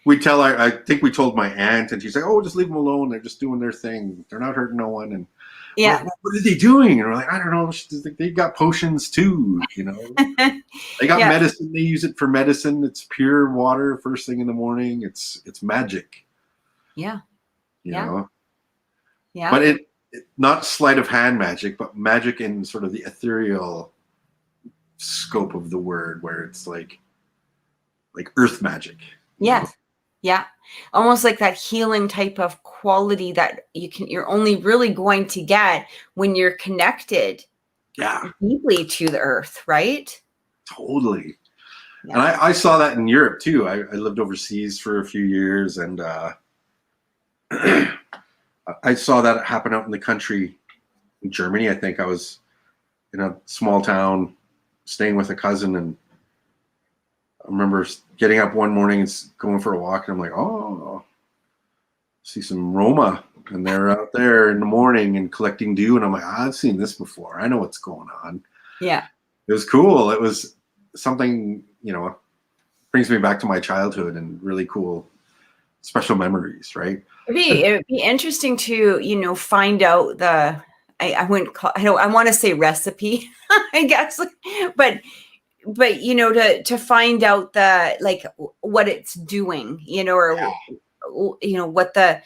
I think we told my aunt, and she's like, oh, just leave them alone. They're just doing their thing. They're not hurting no one. And like, what are they doing? And we're like, I don't know. They got potions too, you know. They got medicine. They use it for medicine. It's pure water first thing in the morning. It's magic. Yeah. You know? Yeah. But it not sleight of hand magic, but magic in sort of the ethereal scope of the word, where it's like earth magic. Yes. Know? Yeah. Almost like that healing type of quality that you're only really going to get when you're connected deeply to the earth, right? Totally. Yeah. And I saw that in Europe too. I lived overseas for a few years, and I saw that happen out in the country in Germany. I think I was in a small town staying with a cousin, and I remember getting up one morning and going for a walk, and I'm like, oh, see some Roma, and they're out there in the morning and collecting dew, and I'm like, I've seen this before. I know what's going on. Yeah. It was cool. It was something, you know, brings me back to my childhood and really cool, special memories, right? It would be interesting to, you know, find out I wouldn't call, I want to say recipe, I guess, but you know, to find out like what it's doing, you know, or you know, what the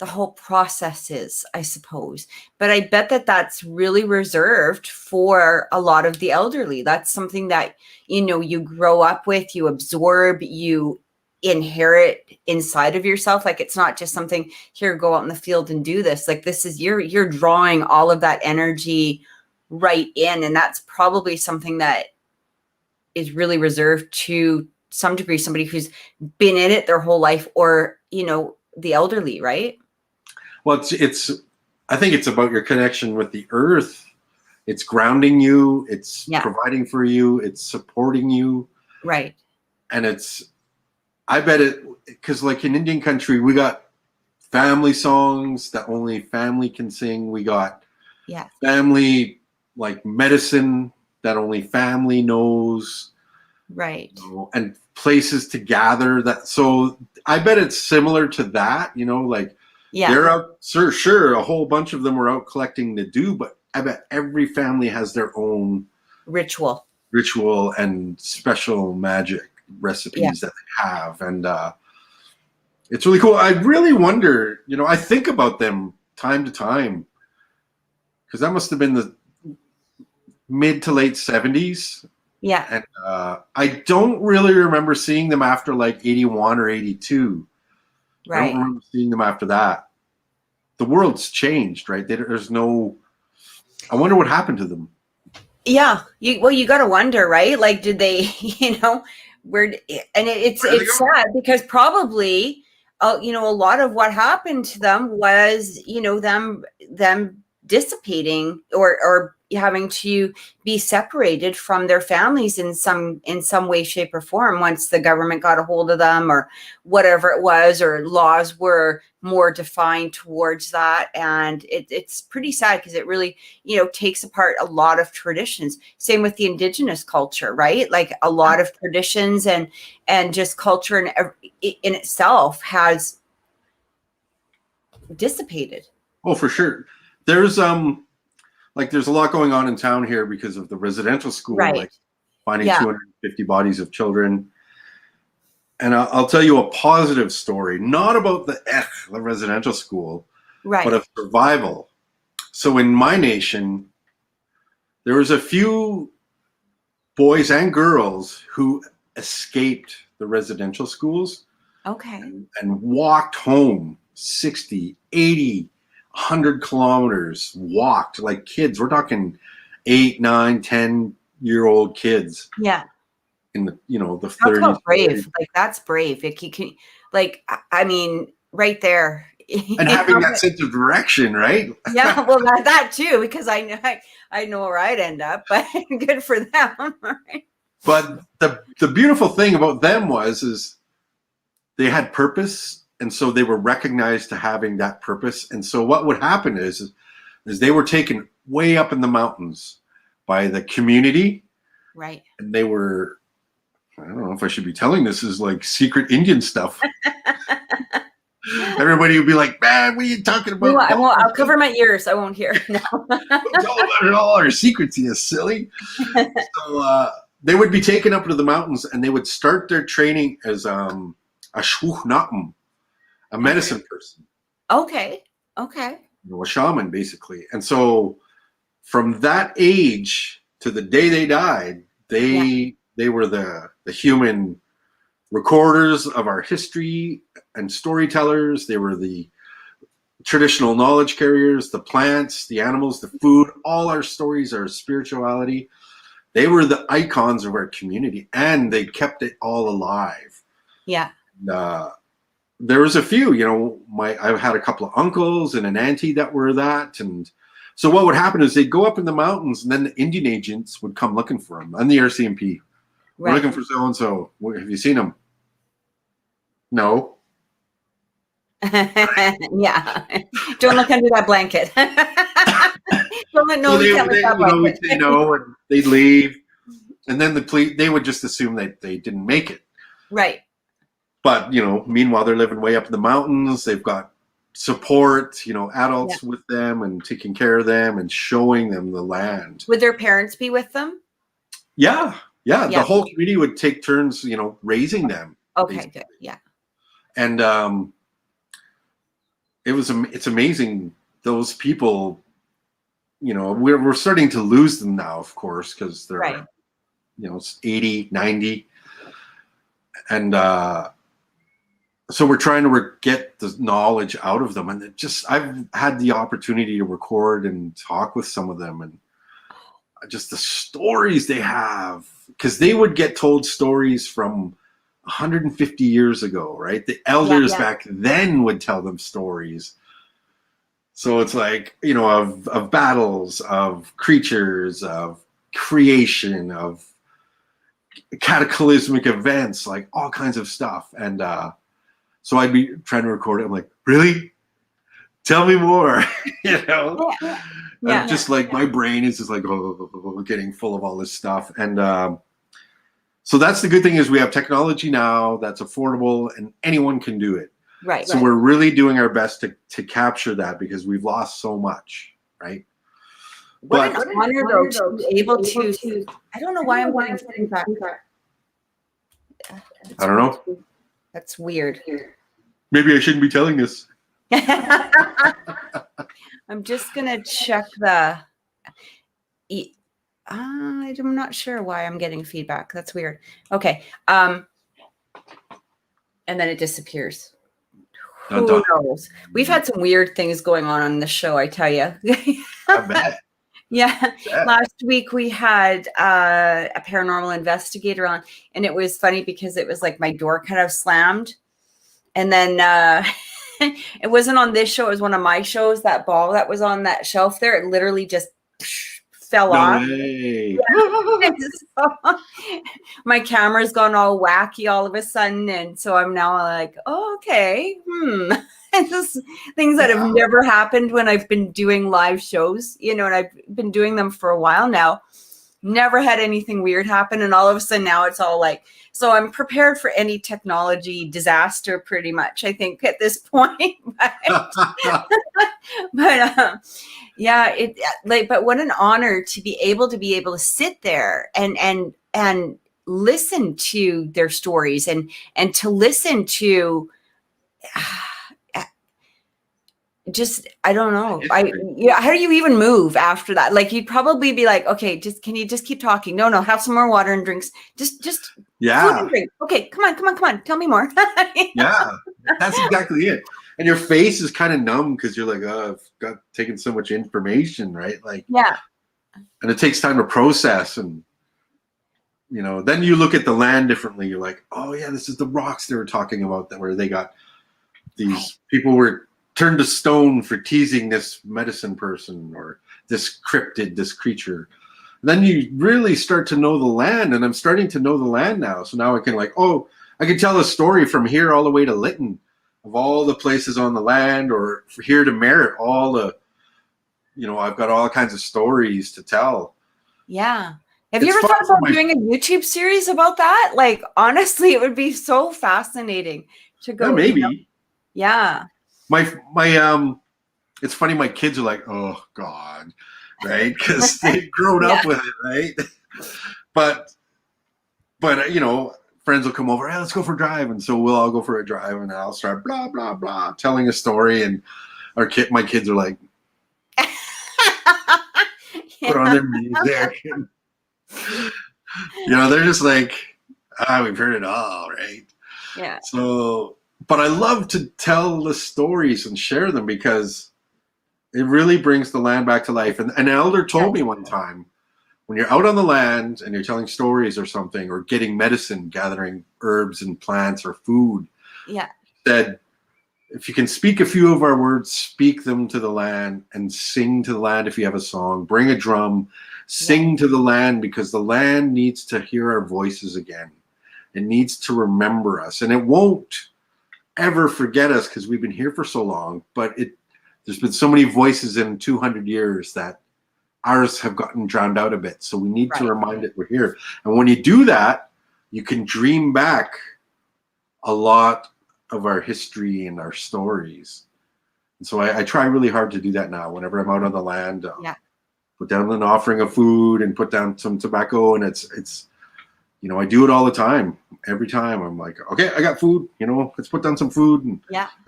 whole process is, I suppose. But I bet that's really reserved for a lot of the elderly. That's something that, you know, you grow up with, you absorb, you inherit inside of yourself. Like, it's not just something, here, go out in the field and do this. Like, this is, you're drawing all of that energy right in. And that's probably something that is really reserved to some degree, somebody who's been in it their whole life, or, you know, the elderly, right? Well, I think it's about your connection with the earth. It's grounding you. It's providing for you. It's supporting you. Right. And I bet because like in Indian country, we got family songs that only family can sing. We got family, like, medicine that only family knows. Right. You know, and places to gather that. So I bet it's similar to that, you know, like, they're out, sure, a whole bunch of them were out collecting the dew, but I bet every family has their own ritual and special magic recipes that they have. And it's really cool. I really wonder, you know, I think about them time to time, because that must have been the mid to late 70s. Yeah. And I don't really remember seeing them after like 81 or 82. Right. I don't remember seeing them after that. the world's changed, right? There's no. I wonder what happened to them. Yeah. You got to wonder, right? Like, did they, it's sad because probably, a lot of what happened to them was, them dissipating or having to be separated from their families in some way, shape, or form once the government got a hold of them or whatever it was, or laws were more defined towards that. And it's pretty sad because it really, takes apart a lot of traditions. Same with the Indigenous culture, right? Like a lot of traditions and just culture in itself has dissipated. Oh, for sure. There's there's a lot going on in town here because of the residential school, Right. like finding 250 bodies of children. And I'll tell you a positive story, not about the residential school, Right. but of survival. So in my nation, there was a few boys and girls who escaped the residential schools. Okay. And walked home 60, 80, 100 kilometers, walked like kids. We're talking 8, 9, 10-year-old kids. Yeah. In the, the 30s. That's how brave. Like, that's brave. I mean, right there. And having that sense of direction, right? Yeah, well, that too, because I know where I'd end up, but good for them. Right? But the beautiful thing about them is they had purpose, and so they were recognized to having that purpose. And so what would happen is they were taken way up in the mountains by the community. Right. And they were, I don't know if I should be telling this, is like secret Indian stuff. Everybody would be like, man, what are you talking about? I'll cover my ears. I won't hear. No. Don't tell about all our secrets, you silly. So they would be taken up into the mountains, and they would start their training as a shwuchnatm, a medicine person. Okay. A shaman, basically. And so from that age to the day they died, they were the human recorders of our history and storytellers. They were the traditional knowledge carriers, the plants, the animals, the food, all our stories, our spirituality. They were the icons of our community, and they kept it all alive. Yeah. There was a few, I've had a couple of uncles and an auntie that were that. And so what would happen is they'd go up in the mountains, and then the Indian agents would come looking for them, and the RCMP. We're looking for so-and-so. Have you seen him? No. Yeah. Don't look under that blanket. Don't let no one look that blanket. We'd say no, and they'd leave. And then they would just assume that they didn't make it. Right. But, meanwhile, they're living way up in the mountains. They've got support, adults with them and taking care of them and showing them the land. Would their parents be with them? Yeah. The whole community would take turns, raising them. Okay, basically. good. Yeah. And it's amazing. Those people, we're starting to lose them now, of course, because they're, 80, 90. And so we're trying to get the knowledge out of them. And I've had the opportunity to record and talk with some of them, and just the stories they have, because they would get told stories from 150 years ago, right? The elders back then would tell them stories. So it's like, of battles, of creatures, of creation, of cataclysmic events, like all kinds of stuff. And so I'd be trying to record it. I'm like, really? Tell me more. Just like my brain is just like getting full of all this stuff. And so that's the good thing, is we have technology now that's affordable and anyone can do it. Right. So we're really doing our best to capture that, because we've lost so much, right? What an honor, though, to be able to. I don't know why I'm getting feedback. I don't know. That's weird. Maybe I shouldn't be telling this. I'm just gonna check the. I'm not sure why I'm getting feedback. That's weird. Okay. And then it disappears. Dun, Who dun. knows? We've had some weird things going on the show, I tell you. I bet. Yeah. Yeah. Last week we had a paranormal investigator on, and it was funny because it was like my door kind of slammed. And then it wasn't on this show. It was one of my shows. That ball that was on that shelf there, it literally just fell No off. way. Yeah. So, my camera's gone all wacky all of a sudden. And so I'm now like, oh, okay. It's just things that have never happened when I've been doing live shows, and I've been doing them for a while now. Never had anything weird happen. And all of a sudden now it's all like, so I'm prepared for any technology disaster pretty much, I think, at this point. But yeah, but what an honor to be able to sit there and listen to their stories and to listen to just, I don't know. How do you even move after that? Like, you'd probably be like, okay, can you just keep talking? No, have some more water and drinks. Just food and drink. Okay, come on. Tell me more. Yeah, that's exactly it. And your face is kind of numb because you're like, oh, I've got taken so much information, right? Like, yeah. And it takes time to process. And, then you look at the land differently. You're like, oh yeah, this is the rocks they were talking about where they got these people were turned to stone for teasing this medicine person or this cryptid, this creature. Then you really start to know the land, and I'm starting to know the land now. So now I can I can tell a story from here all the way to Lytton of all the places on the land, or for here to Merritt, all the, I've got all kinds of stories to tell. Yeah. Have you ever thought about doing a YouTube series about that? Like, honestly, it would be so fascinating to go. Yeah, maybe. Yeah. My it's funny, my kids are like, oh God, right? Because they've grown up with it, right? But friends will come over, hey, let's go for a drive. And so we'll all go for a drive, and I'll start blah, blah, blah, telling a story. And my kids are like, put on their music. And, they're just like, we've heard it all, right? Yeah. So, but I love to tell the stories and share them because it really brings the land back to life. And an elder told me one time, when you're out on the land and you're telling stories or something, or getting medicine, gathering herbs and plants or food, said, if you can speak a few of our words, speak them to the land, and sing to the land. If you have a song, bring a drum, sing to the land, because the land needs to hear our voices again. It needs to remember us, and it won't ever forget us because we've been here for so long. But there's been so many voices in 200 years that ours have gotten drowned out a bit. So we need to remind it we're here. And when you do that, you can dream back a lot of our history and our stories. And so I try really hard to do that now. Whenever I'm out on the land, put down an offering of food and put down some tobacco. And it's I do it all the time. Every time I'm like, okay, I got food, let's put down some food and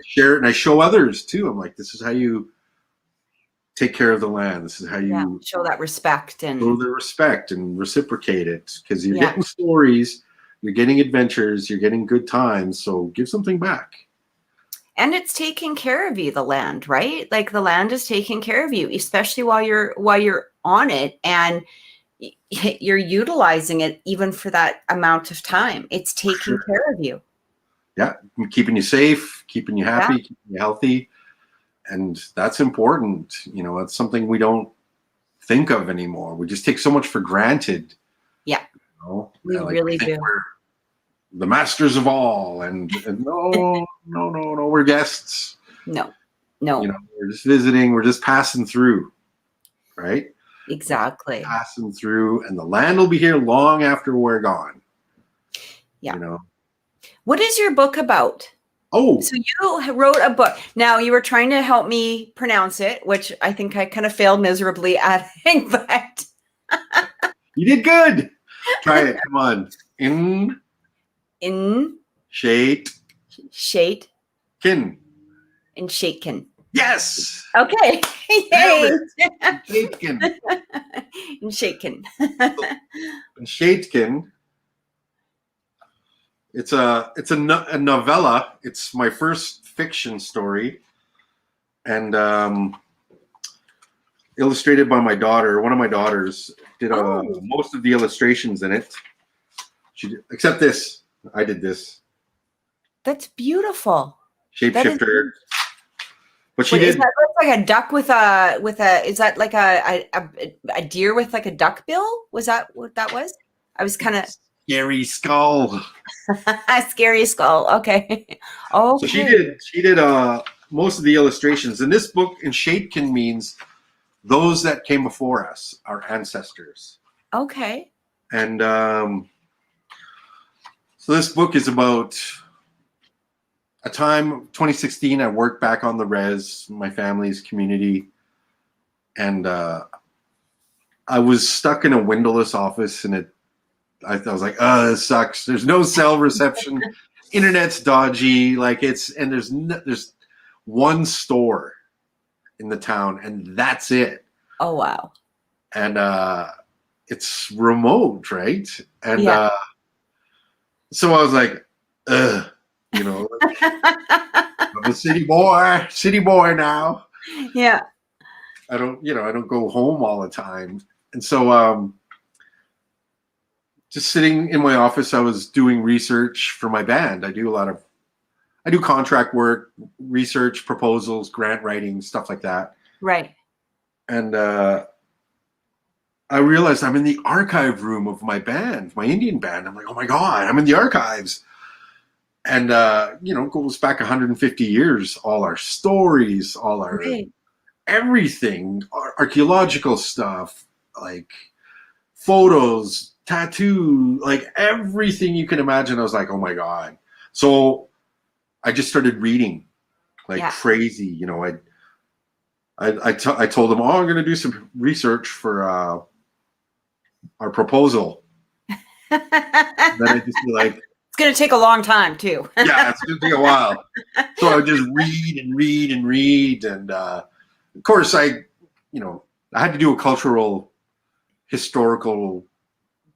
share it. And I show others too. I'm like, this is how you take care of the land. This is how you show that respect and show the respect and reciprocate it, because you're getting stories, you're getting adventures, you're getting good times. So give something back. And it's taking care of you, the land, right? Like, the land is taking care of you, especially while you're on it, and you're utilizing it even for that amount of time. It's taking care of you. Yeah, keeping you safe, keeping you happy, keeping you healthy. And that's important. It's something we don't think of anymore. We just take so much for granted. Yeah. We really do. We're the masters of all. And no, we're guests. No. We're just visiting. We're just passing through. Right? Exactly. Passing through. And the land will be here long after we're gone. Yeah. What is your book about? Oh. So you wrote a book. Now, you were trying to help me pronounce it, which I think I kind of failed miserably at, but you did good. Try it. Come on. Shade. Kin. In shaken. Yes. Okay. Yay. Shaken. In shaken. Shaken. It's a novella. It's my first fiction story, and illustrated by my daughter. One of my daughters did most of the illustrations in it. Except this, I did this. That's beautiful. Shapeshifter. But she Wait, did. Is that like a duck with a? Is that like a deer with like a duck bill? Was that what that was? I was kind of Scary skull. a scary skull. Okay. Oh, so she did most of the illustrations. And this book in Shapekin means those that came before us, our ancestors. Okay. And so this book is about a time, 2016, I worked back on the res, my family's community, and I was stuck in a windowless office, and I was like, oh, this sucks. There's no cell reception. Internet's dodgy. And there's one store in the town, and that's it. Oh, wow. And it's remote, right? And so I was like, ugh. I'm a city boy now. Yeah. I don't go home all the time. And so just sitting in my office, I was doing research for my band. I do contract work, research, proposals, grant writing, stuff like that. Right. And I realized I'm in the archive room of my band, my Indian band. I'm like, oh my God, I'm in the archives. And, it goes back 150 years, all our stories, all our everything, archaeological stuff, like photos, tattoo, like everything you can imagine. I was like, oh my God. So I just started reading like crazy. I told them, I'm going to do some research for our proposal. Then I just be like, it's going to take a long time too. Yeah, it's going to take a while. So I would just read and read and read. And of course, I had to do a cultural, historical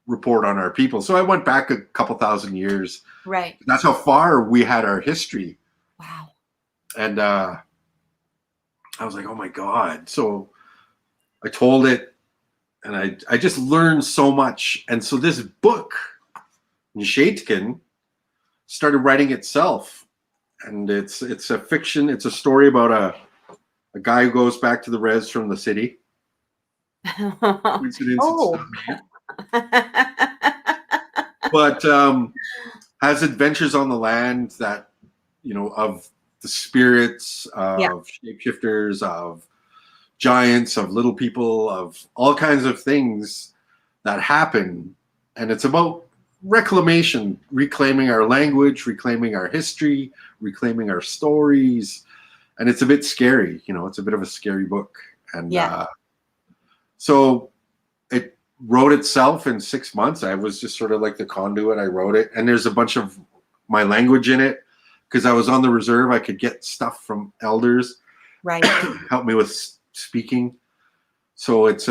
report on our people. So I went back a couple thousand years. Right. That's how far we had our history. Wow. And I was like, oh my God. So I told it, and I just learned so much. And so this book, Shaitkin, started writing itself, and it's a fiction. It's a story about a guy who goes back to the res from the city. But has adventures on the land that of the spirits, of shapeshifters, of giants, of little people, of all kinds of things that happen. And it's about reclamation, reclaiming our language, reclaiming our history, reclaiming our stories. And it's a bit scary, it's a bit of a scary book. And so it wrote itself in 6 months. I was just sort of like the conduit. I wrote it, and there's a bunch of my language in it because I was on the reserve. I could get stuff from elders, right, help me with speaking. So it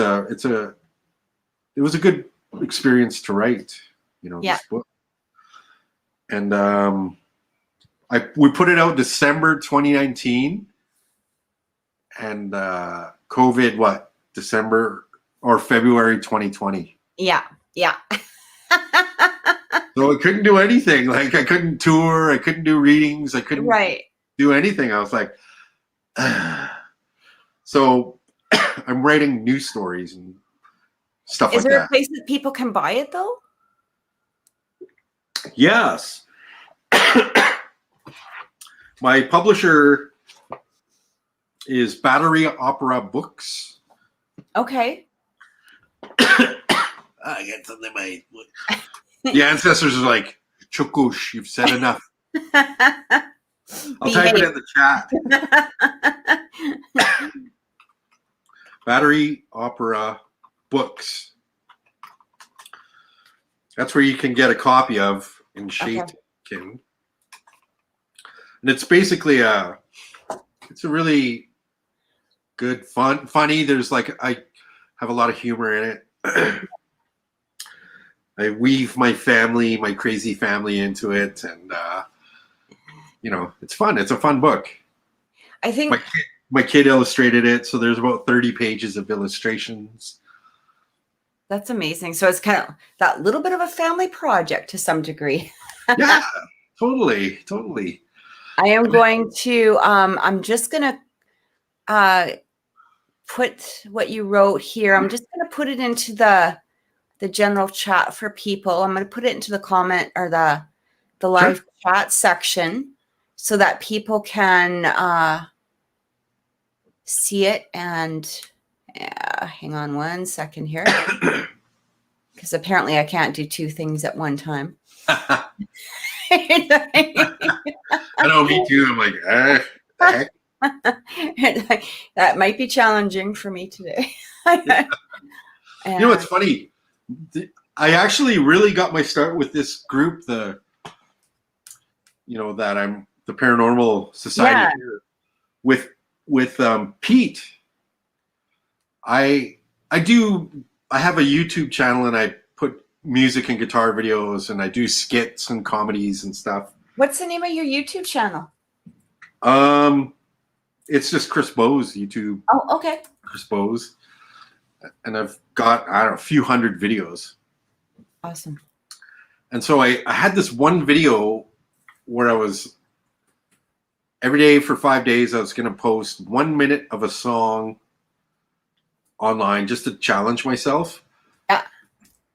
was a good experience to write. This book. And we put it out December 2019, and COVID, December or February 2020. Yeah. So I couldn't do anything. Like I couldn't tour, I couldn't do readings, I couldn't do anything. I was like, so I'm writing news stories and stuff like that. Is there a place that people can buy it though? Yes. My publisher is Battery Opera Books. Okay. I get something made. The ancestors are like, Chukush, you've said enough. I'll type it in the chat. Battery Opera Books. That's where you can get a copy of in Shaitkin. And it's basically it's a really good, funny. There's I have a lot of humor in it. I weave my crazy family into it. And it's fun. It's a fun book. I think My kid illustrated it, so there's about 30 pages of illustrations. that's amazing. So it's kind of that little bit of a family project to some degree. Yeah, totally. I am going to, I'm just going to put what you wrote here. I'm just going to put it into the general chat for people. I'm going to put it into the comment or the live chat section so that people can see it. And hang on one second here, because apparently I can't do two things at one time. I know, me too. I'm like, the heck? That might be challenging for me today. You know what's funny? I actually really got my start with this group, that I'm the Paranormal Society here, with Pete. I have a YouTube channel, and I put music and guitar videos, and I do skits and comedies and stuff. What's the name of your YouTube channel? It's just Chris BOSE YouTube. Oh, okay. Chris BOSE. And I've got, I don't know, a few hundred videos. Awesome. And so I had this one video where I was, every day for 5 days, I was going to post 1 minute of a song online just to challenge myself. Yeah.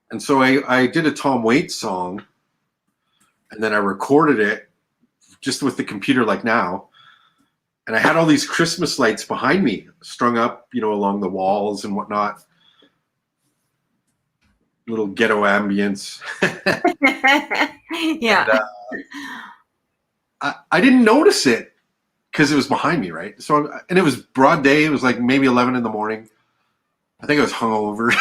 And so I did a Tom Waits song, and then I recorded it just with the computer like now. And I had all these Christmas lights behind me strung up, along the walls and whatnot. Little ghetto ambience. Yeah. And, I didn't notice it because it was behind me, right? So, and it was broad day. It was like maybe 11 in the morning. I think I was hungover.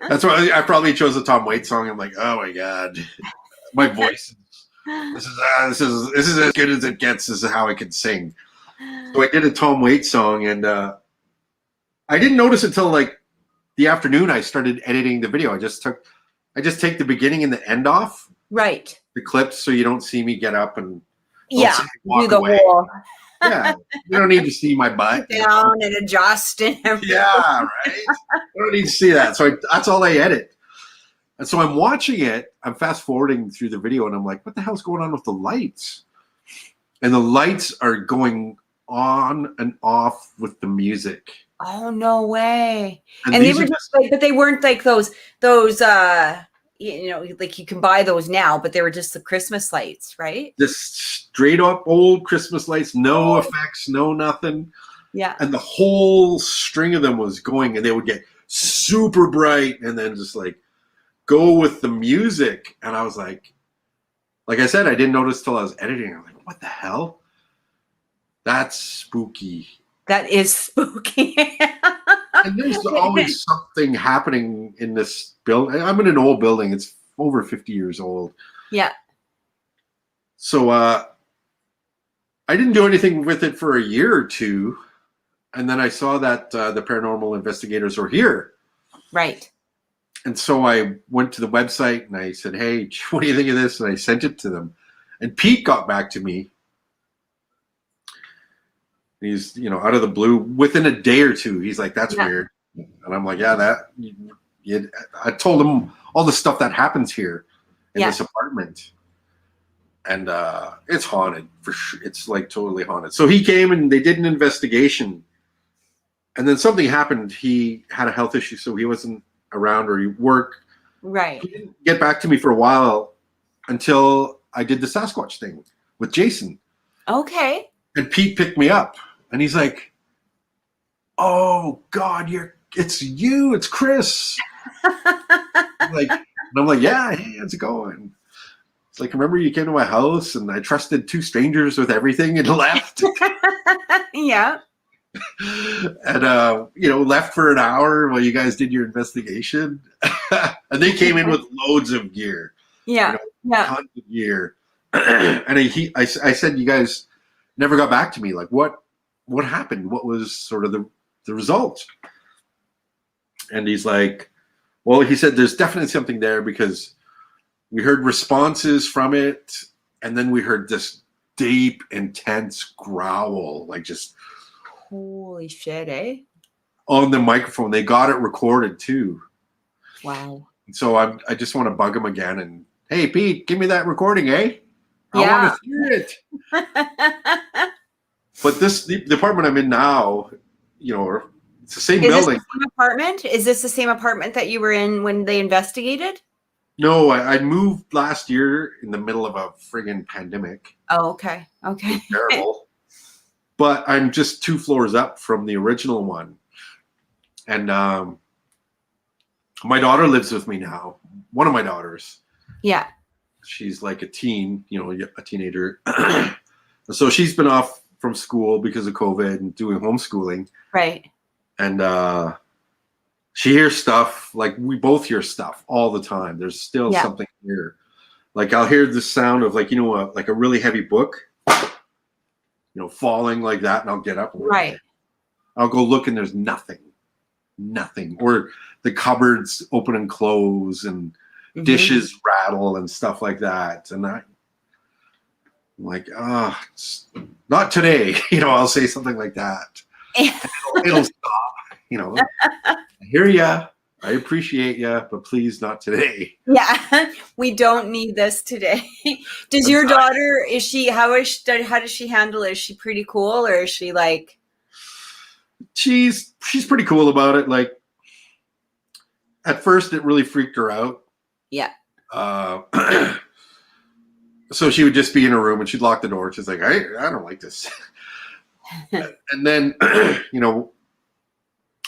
That's why I probably chose a Tom Waits song. I'm like, oh my God, my voice. This is as good as it gets. This is how I can sing. So I did a Tom Waits song, and I didn't notice it till like the afternoon. I started editing the video. I just take the beginning and the end off, right? The clips, so you don't see me get up and do the whole. Yeah, you don't need to see my butt down and adjust and everything. Yeah, right. You don't need to see that. So that's all I edit. And so I'm watching it. I'm fast forwarding through the video, and I'm like, what the hell's going on with the lights? And the lights are going on and off with the music. Oh, no way. And these they were just like, but they weren't like those, like you can buy those now, but they were just the Christmas lights, right? Just straight up old Christmas lights, no effects, no nothing. Yeah. And the whole string of them was going, and they would get super bright and then just like go with the music. And I was like I said, I didn't notice till I was editing. I'm like, what the hell? That's spooky. That is spooky. And there's always something happening in this building. I'm in an old building. It's over 50 years old. Yeah. So I didn't do anything with it for a year or two. And then I saw that the paranormal investigators were here. Right. And so I went to the website and I said, hey, what do you think of this? And I sent it to them. And Pete got back to me. He's, out of the blue, within a day or two. He's like, that's weird. And I'm like, I told him all the stuff that happens here in this apartment. And it's haunted for sure. It's like totally haunted. So he came and they did an investigation. And then something happened. He had a health issue, so he wasn't around, or he worked. Right. He didn't get back to me for a while until I did the Sasquatch thing with Jason. Okay. And Pete picked me up. And he's like, oh God, it's you, it's Chris. I'm like, yeah, hey, how's it going? It's like, remember you came to my house and I trusted two strangers with everything and left. Yeah. And left for an hour while you guys did your investigation. And they came in with loads of gear. Yeah. Tons of gear. And I said, you guys never got back to me. Like, what happened? What was sort of the result? And he's like, well, he said, there's definitely something there because we heard responses from it. and then we heard this deep, intense growl, like just Holy shit, eh? on the microphone. They got it recorded too. Wow. So I just want to bug him again and, hey, Pete, give me that recording, eh? I Yeah. want to hear it. But the apartment I'm in now, you know, it's the same building. This the same apartment? Is this the same apartment that you were in when they investigated? No, I moved last year in the middle of a friggin' pandemic. Oh, okay. Okay. It's terrible. But I'm just 2 floors up from the original one. And my daughter lives with me now. One of my daughters. Yeah. She's like a teen, you know, a teenager. So she's been off from school because of COVID and doing homeschooling. Right. And she hears stuff, like we both hear stuff all the time. There's still something here. Like I'll hear the sound of like, you know, like a really heavy book, you know, falling like that, and I'll get up. Right. I'll go look and there's nothing. Or the cupboards open and close and dishes rattle and stuff like that. And I'm like, not today. You know, I'll say something like that. It'll stop, you know. I hear ya. I appreciate ya, but please not today. Yeah. We don't need this today. Does your daughter, how does she handle it? Is she pretty cool, or is she like? She's pretty cool about it. Like at first it really freaked her out. Yeah. So she would just be in her room and she'd lock the door. She's like, I don't like this. And then, you know,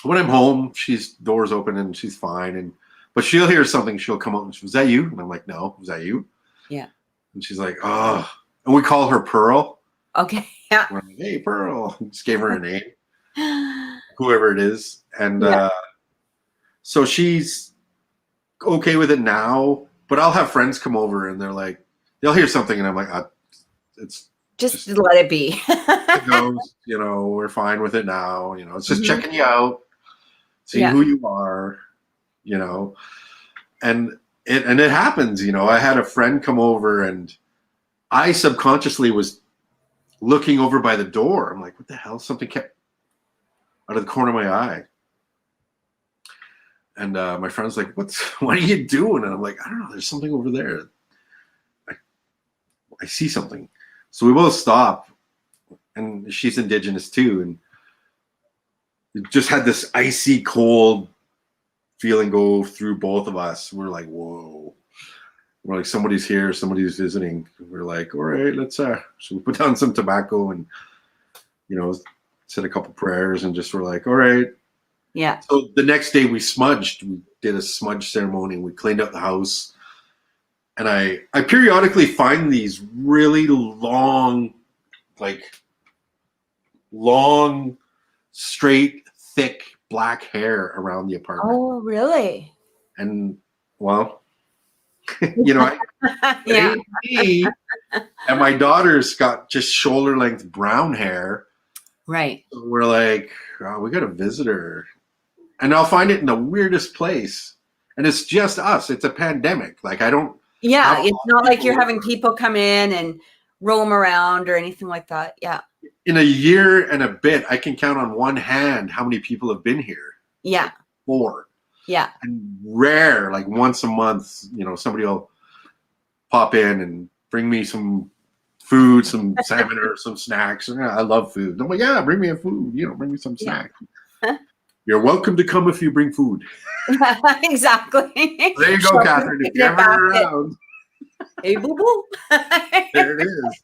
when I'm home, she's doors open and she's fine. But she'll hear something. She'll come up and she, was that you? And I'm like, no, was that you? Yeah. And she's like, oh, and we call her Pearl. Okay. Yeah. We're like, hey, Pearl. Just gave her a name, whoever it is. And so she's okay with it now, but I'll have friends come over and they're like, they'll hear something and I'm like, it's just let it be. It goes, you know, we're fine with it now. You know, it's just checking you out, seeing who you are, you know, and it happens. You know, I had a friend come over and I subconsciously was looking over by the door. I'm like, what the hell? Something kept out of the corner of my eye. And my friend's like, what are you doing? And I'm like, I don't know. There's something over there. I see something. So we both stop. And she's Indigenous too. And it just had this icy cold feeling go through both of us. We're like, whoa. We're like, somebody's here. Somebody's visiting. We're like, all right, let's so we put down some tobacco and, you know, said a couple prayers and just were like, all right. Yeah. So the next day we smudged. We did a smudge ceremony. We cleaned up the house. And I periodically find these really long, straight, thick, black hair around the apartment. Oh, really? And, well, you know, me, and my daughter's got just shoulder-length brown hair. Right. So we're like, oh, we got a visitor. And I'll find it in the weirdest place. And it's just us. It's a pandemic. Like, I don't. Yeah, it's not like you're having people come in and roam around or anything like that. Yeah. In a year and a bit, I can count on one hand how many people have been here. Yeah. Like 4. Yeah. And rare, like once a month, you know, somebody will pop in and bring me some food, some salmon or some snacks. I love food. I'm like, yeah, bring me a food. You know, bring me some snacks. You're welcome to come if you bring food. Exactly. There you go, Cathryn. If you're ever around. Hey, boo boo. There it is.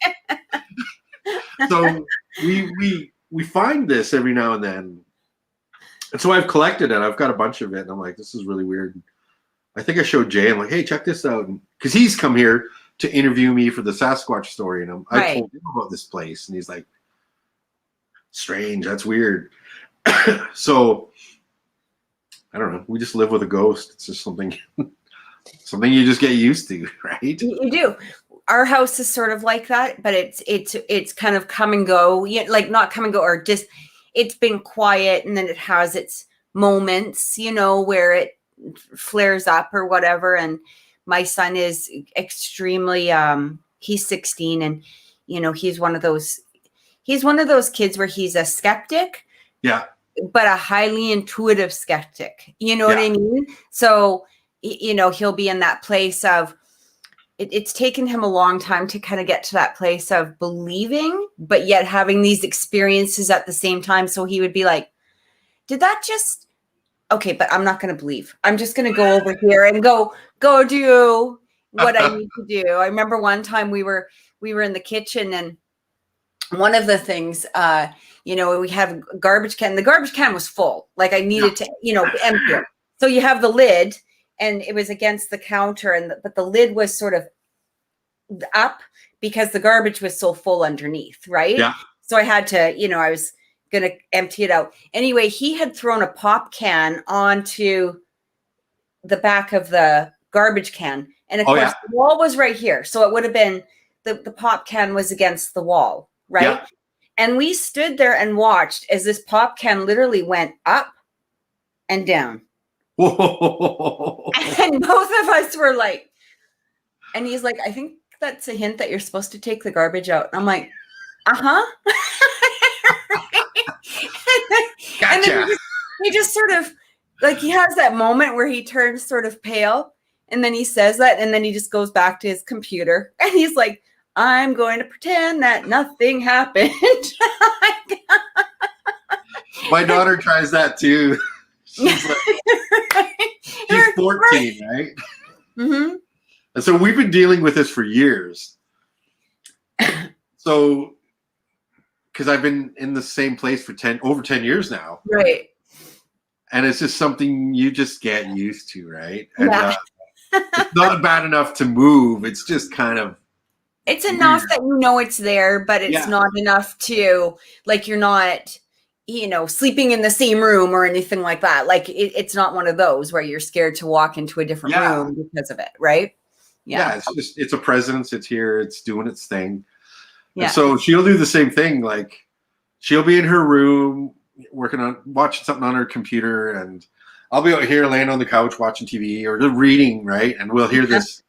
So we find this every now and then. And so I've collected it. I've got a bunch of it. And I'm like, this is really weird. I think I showed Jay. I'm like, hey, check this out. Because he's come here to interview me for the Sasquatch story. And I told him about this place. And he's like, strange. That's weird. So I don't know. We just live with a ghost. It's just something you just get used to, right? You do. Our house is sort of like that, but it's kind of come and go. Like not come and go, or just it's been quiet, and then it has its moments, you know, where it flares up or whatever. And my son is extremely he's 16, and he's one of those kids where he's a skeptic, Yeah. but a highly intuitive skeptic. You know what I mean? So, he'll be in that place of, it's taken him a long time to kind of get to that place of believing, but yet having these experiences at the same time. So he would be like, did that just, okay, but I'm not going to believe. I'm just going to go over here and go do what I need to do. I remember one time we were in the kitchen, and one of the things, we have a garbage can. The garbage can was full. Like I needed to, empty it. So you have the lid, and it was against the counter, but the lid was sort of up because the garbage was so full underneath, right? Yeah. So I had to, I was going to empty it out. Anyway, he had thrown a pop can onto the back of the garbage can. And of course, the wall was right here. So it would have been, the pop can was against the wall, right? Yeah. And we stood there and watched as this pop can literally went up and down. Whoa. And both of us were like, and he's like, I think that's a hint that you're supposed to take the garbage out. And I'm like, uh-huh. Gotcha. And then he just sort of, like, he has that moment where he turns sort of pale, and then he says that, and then he just goes back to his computer, and he's like, I'm going to pretend that nothing happened. My daughter tries that too. She's 14, right? Mm-hmm. And so we've been dealing with this for years. So, because I've been in the same place for over 10 years now. Right. And it's just something you just get used to, right? And it's not bad enough to move. It's just kind of, it's enough that it's there, but it's not enough to, like, you're not, sleeping in the same room or anything like that. Like, it's not one of those where you're scared to walk into a different room because of it, right? Yeah, it's a presence. It's here. It's doing its thing. Yeah. And so she'll do the same thing. Like, she'll be in her room watching something on her computer, and I'll be out here laying on the couch watching TV or just reading, right? And we'll hear this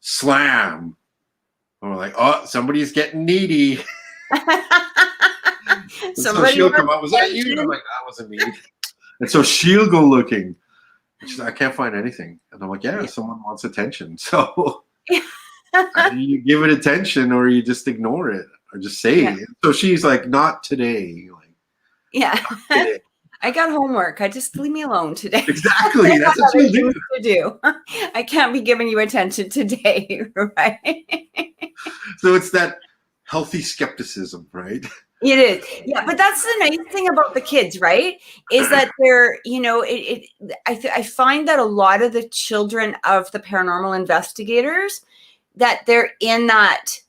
slam. And we're like, oh, somebody's getting needy. So she'll come up, was that you? And I'm like, that wasn't me. And so she'll go looking. She's like, I can't find anything. And I'm like, someone wants attention. So either you give it attention or you just ignore it or just say it. So she's like, not today. Like, today. I got homework. Just leave me alone today. Exactly. That's what she'll do. I can't be giving you attention today, right? So it's that healthy skepticism, right? It is. Yeah, but that's the nice thing about the kids, right? Is that they're, I find that a lot of the children of the paranormal investigators, that they're in that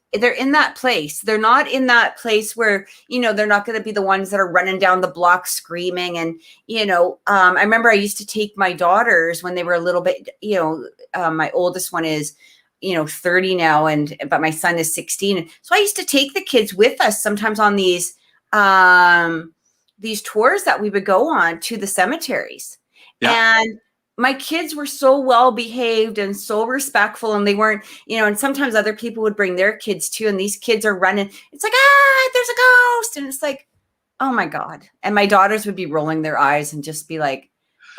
place. They're not in that place where, they're not going to be the ones that are running down the block screaming. And, I remember I used to take my daughters when they were a little bit, my oldest one is, 30 now, but my son is 16. So I used to take the kids with us sometimes on these tours that we would go on to the cemeteries. Yeah. And my kids were so well behaved and so respectful, and they weren't, and sometimes other people would bring their kids too. And these kids are running. It's like, there's a ghost. And it's like, oh my God. And my daughters would be rolling their eyes and just be like,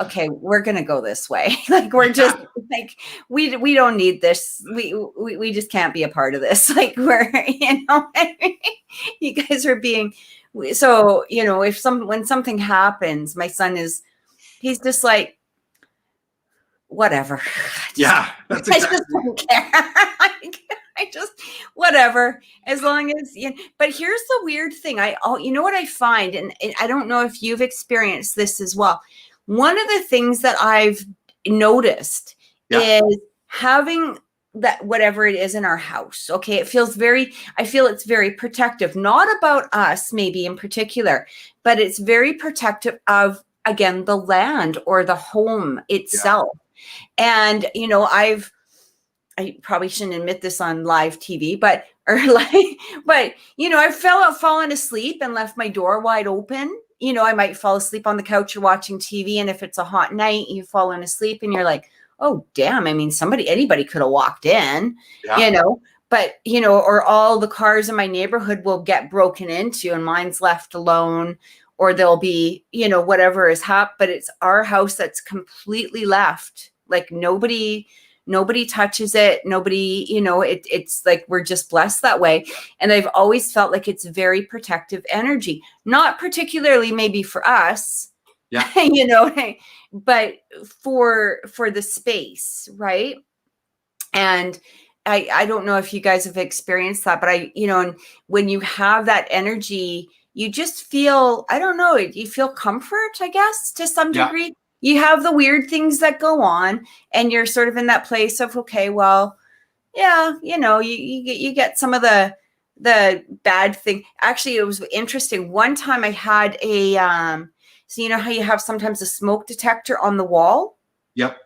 okay, we're going to go this way. Like, we're just like, we don't need this. We just can't be a part of this. Like, we're, you guys are being, so, when something happens, my son he's just like, whatever. That's exactly. I just don't care. I just, whatever, as long as, but here's the weird thing. What I find, and I don't know if you've experienced this as well. One of the things that I've noticed is having that, whatever it is in our house. Okay. I feel it's very protective, not about us maybe in particular, but it's very protective of, again, the land or the home itself. And, I probably shouldn't admit this on live TV, but I've fallen asleep and left my door wide open. I might fall asleep on the couch or watching TV. And if it's a hot night, you've fallen asleep and you're like, oh, damn. I mean, anybody could have walked in, but or all the cars in my neighborhood will get broken into and mine's left alone, or there'll be, whatever is happened, but it's our house that's completely left. Like nobody touches it. Nobody, it's like, we're just blessed that way. And I've always felt like it's very protective energy, not particularly maybe for us, Yeah. but for the space. Right. And I don't know if you guys have experienced that, but and when you have that energy, you just feel, I don't know, you feel comfort, I guess, to some degree. You have the weird things that go on and you're sort of in that place of, okay, well, yeah, you get some of the bad thing. Actually, it was interesting. One time I had a, so you know how you have sometimes a smoke detector on the wall? Yep.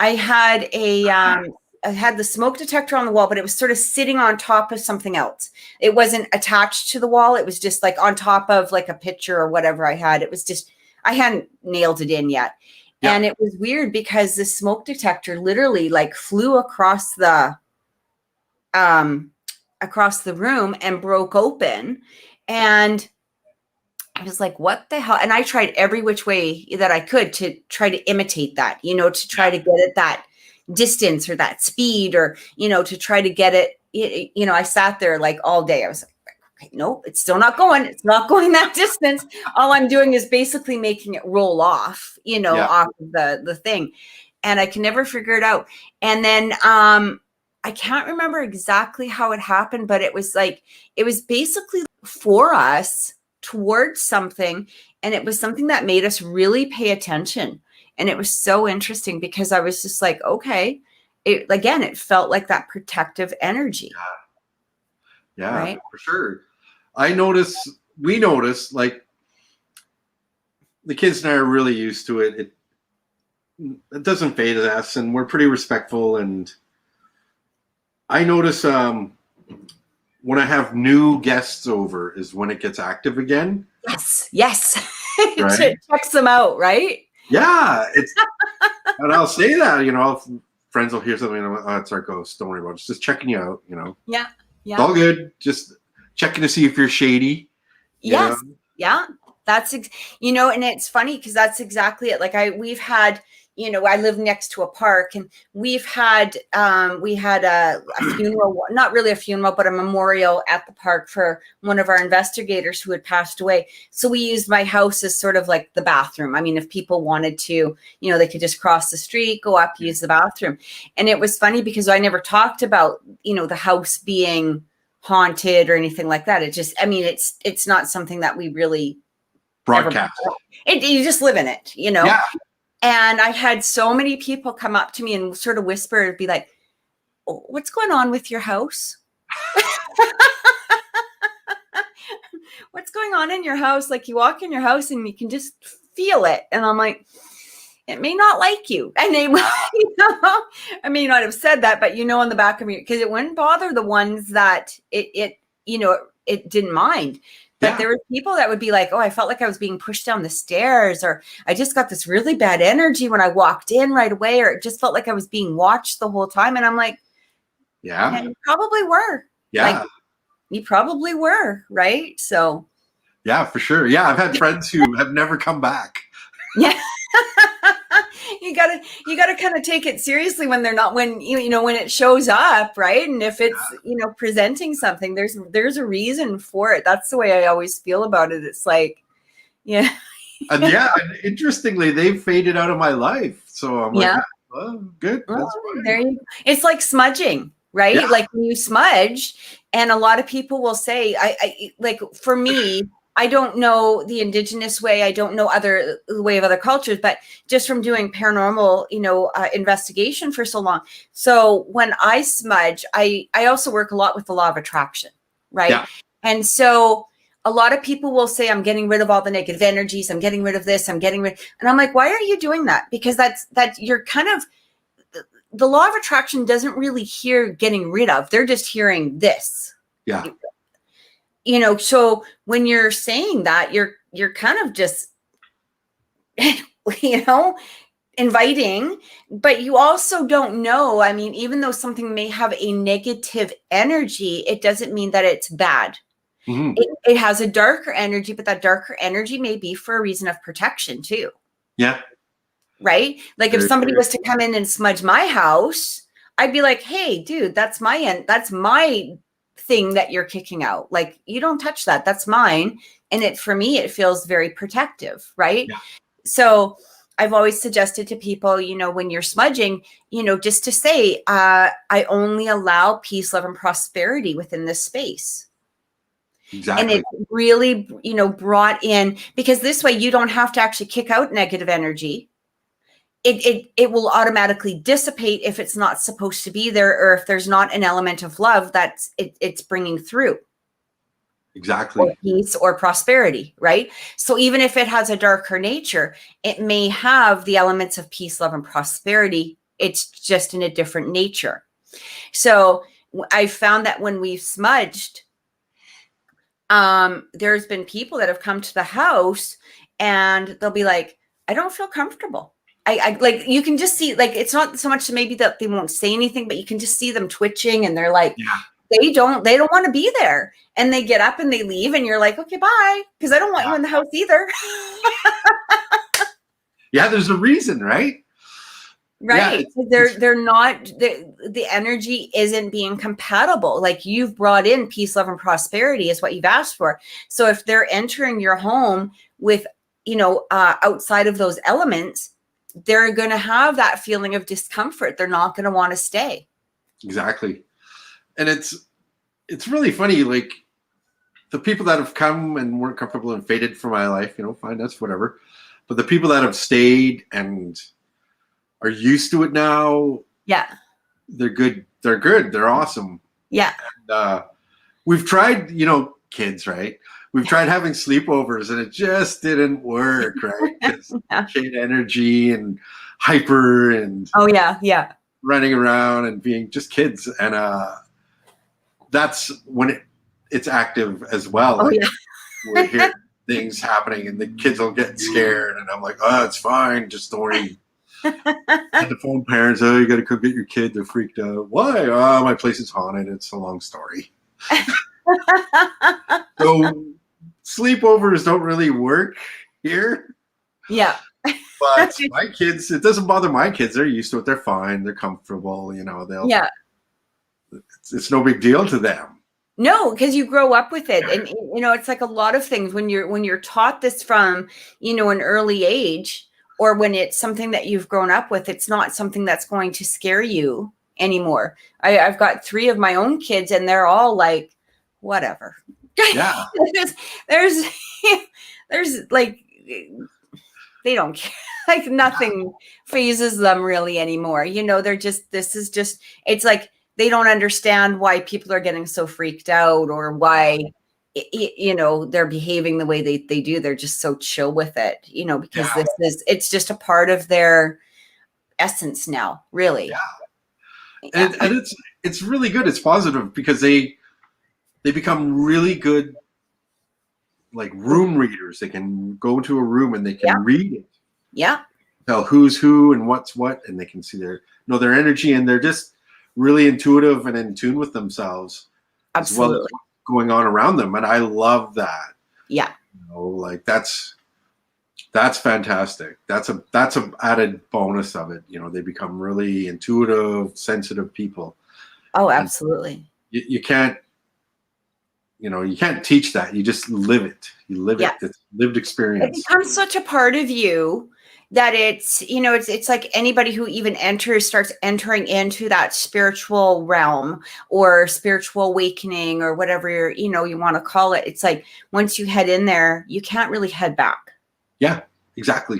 I had I had the smoke detector on the wall, but it was sort of sitting on top of something else. It wasn't attached to the wall. It was just like on top of like a picture or whatever I had. It was just, I hadn't nailed it in yet. Yeah. And it was weird because the smoke detector literally like flew across the room and broke open. And I was like, what the hell? And I tried every which way that I could to try to imitate that, to try to get at that distance or that speed, or, to try to get it. I sat there like all day. I was like, okay, nope, it's still not going. It's not going that distance. All I'm doing is basically making it roll off, off of the thing. And I can never figure it out. And then I can't remember exactly how it happened, but it was basically for us towards something. And it was something that made us really pay attention. And it was so interesting because I was just like, okay, it felt like that protective energy. Yeah, right? For sure. We notice, like, the kids and I are really used to it. It doesn't fade us, and we're pretty respectful. And I notice when I have new guests over is when it gets active again. Yes. Right? It checks them out, right? Yeah, and I'll say that, friends will hear something and I'm like, oh, it's our ghost. Don't worry about it. It's just checking you out, Yeah. It's all good. Just checking to see if you're shady. Yes. Yeah. That's, and it's funny because that's exactly it. Like we've had, I live next to a park, and we've had, we had a funeral, not really a funeral, but a memorial at the park for one of our investigators who had passed away. So we used my house as sort of like the bathroom. I mean, if people wanted to, they could just cross the street, go up, use the bathroom. And it was funny because I never talked about, the house being haunted or anything like that. It just, it's not something that we really broadcast. You just live in it, Yeah. And I had so many people come up to me and sort of whisper, be like, oh, what's going on with your house? What's going on in your house? Like, you walk in your house and you can just feel it. And I'm like, it may not like you. And they, I may not have said that, but in the back of me, because it wouldn't bother the ones that it didn't mind. But there were people that would be like, oh, I felt like I was being pushed down the stairs, or I just got this really bad energy when I walked in right away, or it just felt like I was being watched the whole time. And I'm like, yeah, you probably were. Yeah. Like, you probably were. Right. So. Yeah, for sure. Yeah. I've had friends who have never come back. Yeah. You gotta kind of take it seriously when they're not, when when it shows up, right? And if it's presenting something, there's a reason for it. That's the way I always feel about it. It's like, yeah. And interestingly, they've faded out of my life. So I'm like, oh, good. That's fine. It's like smudging, right? Yeah. Like when you smudge, and a lot of people will say, I like, for me, I don't know the Indigenous way. I don't know the way of other cultures, but just from doing paranormal, investigation for so long. So when I smudge, I also work a lot with the law of attraction, right? Yeah. And so a lot of people will say, I'm getting rid of all the negative energies. I'm getting rid of this. And I'm like, why are you doing that? Because that's you're kind of, the law of attraction doesn't really hear getting rid of. They're just hearing this. Yeah. So when you're saying that, you're kind of just, inviting, but you also don't know. I mean, even though something may have a negative energy, it doesn't mean that it's bad. Mm-hmm. It has a darker energy, but that darker energy may be for a reason of protection too. Yeah. Right? Like if Very, somebody very was to come in and smudge my house, I'd be like, hey, dude, that's my end. That's my thing that you're kicking out. Like, you don't touch that. That's mine. And for me, it feels very protective. Right. Yeah. So I've always suggested to people, when you're smudging, just to say, I only allow peace, love, and prosperity within this space. Exactly. And it really, brought in, because this way you don't have to actually kick out negative energy. It will automatically dissipate if it's not supposed to be there, or if there's not an element of love it's bringing through. Exactly. Or peace or prosperity, right? So even if it has a darker nature, it may have the elements of peace, love, and prosperity. It's just in a different nature. So I found that when we've smudged, there's been people that have come to the house and they'll be like, I don't feel comfortable. I like, you can just see, like, it's not so much maybe that they won't say anything, but you can just see them twitching, and they're like, they don't want to be there, and they get up and they leave, and you're like, okay, bye, because I don't want you in the house either. Yeah, there's a reason, right? Right. Yeah, they're not, the energy isn't being compatible. Like, you've brought in peace, love, and prosperity is what you've asked for. So if they're entering your home with, outside of those elements, they're going to have that feeling of discomfort. They're not going to want to stay. Exactly. And it's really funny. Like, the people that have come and weren't comfortable and faded from my life, fine, that's whatever. But the people that have stayed and are used to it now, yeah, they're good. They're good. They're awesome. Yeah. And we've tried, kids, right? We've tried having sleepovers, and it just didn't work, right? Yeah. Kid energy and hyper and running around and being just kids, and that's when it's active as well. Oh, like, we hear things happening, and the kids will get scared, and I'm like, oh, it's fine, just don't worry. And the phone parents, oh, you got to come get your kid. They're freaked out. Why? Oh, my place is haunted. It's a long story. So sleepovers don't really work here. Yeah. But my kids, it doesn't bother my kids. They're used to it. They're fine. They're comfortable. They'll. Yeah. It's no big deal to them. No, because you grow up with it. And, it's like a lot of things when you're taught this from, an early age, or when it's something that you've grown up with, it's not something that's going to scare you anymore. I've got 3 of my own kids, and they're all like, whatever. Yeah. there's like, they don't care. Like, nothing phases them really anymore. They're just, it's like, they don't understand why people are getting so freaked out, or why, they're behaving the way they do. They're just so chill with it, because it's just a part of their essence now, really. Yeah. And it's really good. It's positive, because they become really good, like, room readers. They can go into a room and they can read it. Yeah. Tell who's who and what's what, and they can see their energy, and they're just really intuitive and in tune with themselves. Absolutely. As well as what's going on around them. And I love that. Yeah. Like, that's fantastic. That's a added bonus of it. They become really intuitive, sensitive people. Oh, absolutely. You can't, you can't teach that. You just live it. You live it. It's lived experience. It becomes such a part of you that it's, it's like anybody who even starts entering into that spiritual realm or spiritual awakening, or whatever you want to call it. It's like, once you head in there, you can't really head back. Yeah, exactly.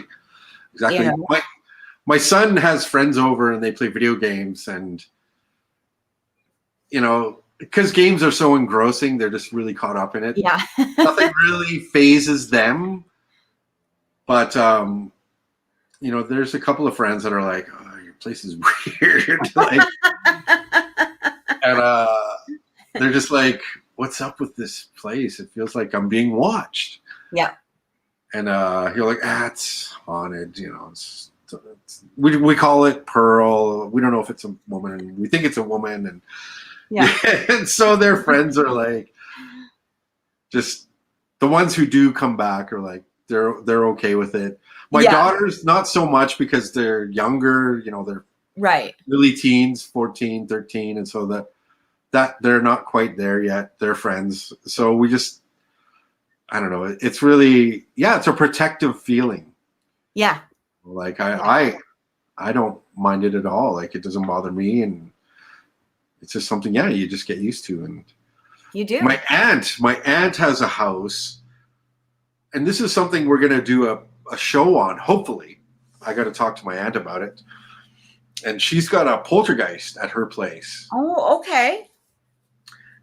My son has friends over, and they play video games, and because games are so engrossing, they're just really caught up in it. Yeah. Nothing really phases them. But there's a couple of friends that are like, oh, your place is weird. Like, and they're just like, what's up with this place? It feels like I'm being watched. Yeah. And you're like, it's haunted, we call it Pearl. We don't know if it's a woman. We think it's a woman, and Yeah. and so their friends are like, just the ones who do come back are like they're okay with it. My daughters not so much because they're younger. You know, they're Right. really teens, 14, 13, and so that they're not quite there yet. They're friends, so we just I don't know. It's really it's a protective feeling. Yeah. Like I don't mind it at all. Like it doesn't bother me, and it's just something you just get used to. And you do. My aunt has a house, and this is something we're gonna do a show on. Hopefully, I got to talk to my aunt about it. And she's got a poltergeist at her place. Oh, okay.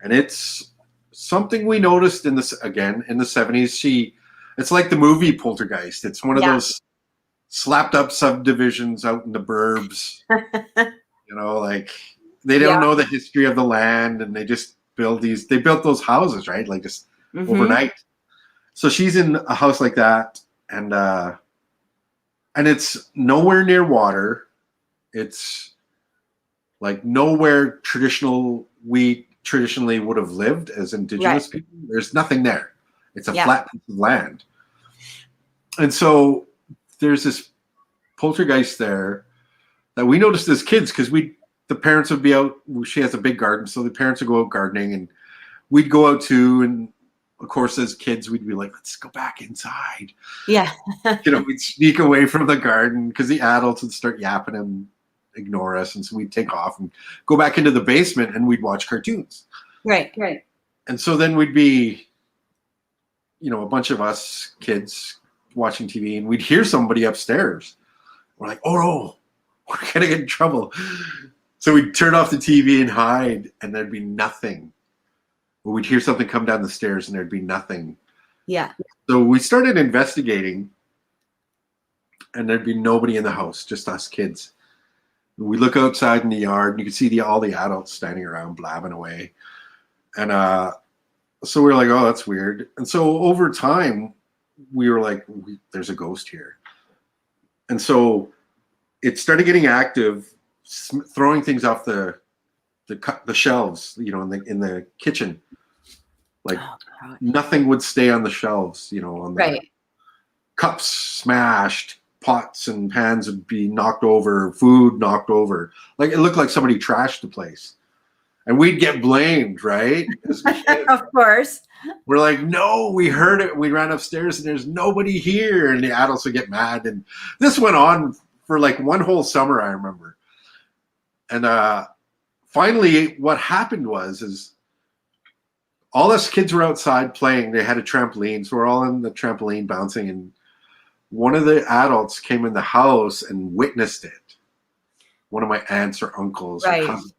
And it's something we noticed in the 70s. It's like the movie Poltergeist. It's one of those slapped up subdivisions out in the burbs. You know, like they don't know the history of the land, and they just built those houses, right? Like just overnight. So she's in a house like that, and it's nowhere near water. It's like nowhere we traditionally would have lived as Indigenous people. There's nothing there. It's a flat piece of land. And so there's this poltergeist there that we noticed as kids, because the parents would be out. She has a big garden, so the parents would go out gardening, and we'd go out too. And of course, as kids, we'd be like, let's go back inside. Yeah. You know, we'd sneak away from the garden because the adults would start yapping and ignore us. And so we'd take off and go back into the basement, and we'd watch cartoons. Right. And so then we'd be, a bunch of us kids watching TV, and we'd hear somebody upstairs. We're like, oh no, we're going to get in trouble. So we'd turn off the TV and hide, and there'd be nothing. Or we'd hear something come down the stairs, and there'd be nothing. Yeah. So we started investigating, and there'd be nobody in the house, just us kids. We look outside in the yard, and you can see all the adults standing around blabbing away. And so we were like, oh, that's weird. And so over time, we were like, there's a ghost here. And so it started getting active, throwing things off the shelves, in the kitchen. Like nothing would stay on the shelves, on the cups smashed, pots and pans would be knocked over, food knocked over. Like it looked like somebody trashed the place. And we'd get blamed, right? Of course. We're like, no, we heard it. We ran upstairs and there's nobody here. And the adults would get mad. And this went on for like one whole summer, I remember. And finally, what happened is all us kids were outside playing. They had a trampoline. So we're all in the trampoline bouncing. And one of the adults came in the house and witnessed it. One of my aunts or uncles or cousins.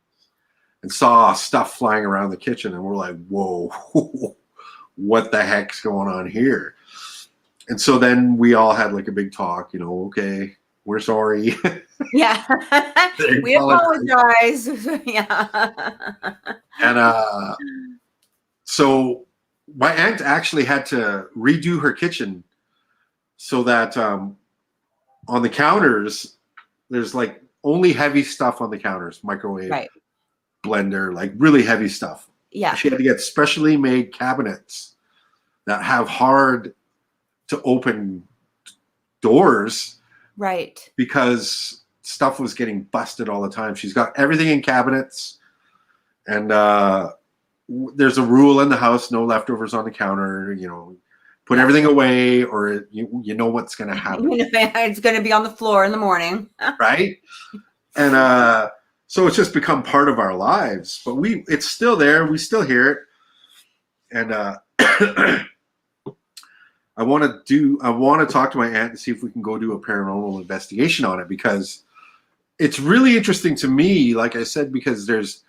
And saw stuff flying around the kitchen, and we're like, whoa, what the heck's going on here? And so then we all had like a big talk, okay, we're sorry. Yeah. We apologize. Yeah. And so my aunt actually had to redo her kitchen so that on the counters, there's like only heavy stuff on the counters, microwave. Blender, like really heavy stuff. Yeah. She had to get specially made cabinets that have hard to open doors. Right. Because stuff was getting busted all the time. She's got everything in cabinets. And there's a rule in the house, no leftovers on the counter, put everything away or you know what's going to happen. It's going to be on the floor in the morning. Right. And so it's just become part of our lives, but it's still there. We still hear it. And I want to talk to my aunt and see if we can go do a paranormal investigation on it, because it's really interesting to me, like I said, because there's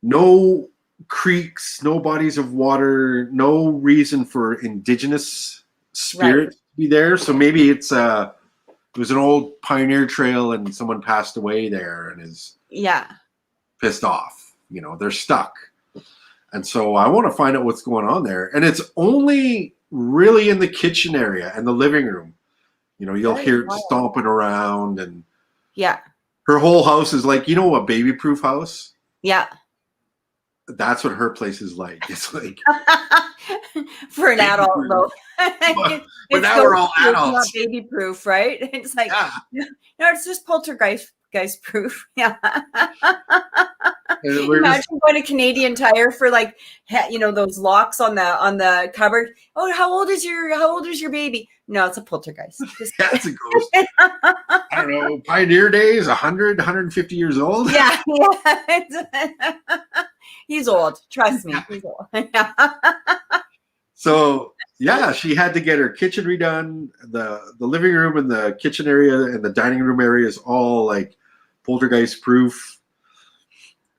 no creeks, no bodies of water, no reason for Indigenous spirit to be there. So maybe it was an old pioneer trail and someone passed away there and is pissed off. They're stuck. And so I want to find out what's going on there. And it's only really in the kitchen area and the living room. You know, you'll That is hear it wild. stomping around, and Yeah. her whole house is like, you know, a baby-proof house. Yeah. That's what her place is like. It's like For an adult, baby-proof. though. But It's now we're all ghost-proof, not adults. baby-proof, right? It's like, Yeah. no, it's just poltergeist-proof. Yeah. And we're just Imagine going to Canadian Tire for like, you know, those locks on the cupboard. Oh, how old is your baby? No, it's a poltergeist. Just yeah, it's a ghost. I don't know. Pioneer days, 100, 150 years old. yeah. He's old. Trust me, he's old. So yeah, she had to get her kitchen redone. The living room and the kitchen area and the dining room area is all like poltergeist proof,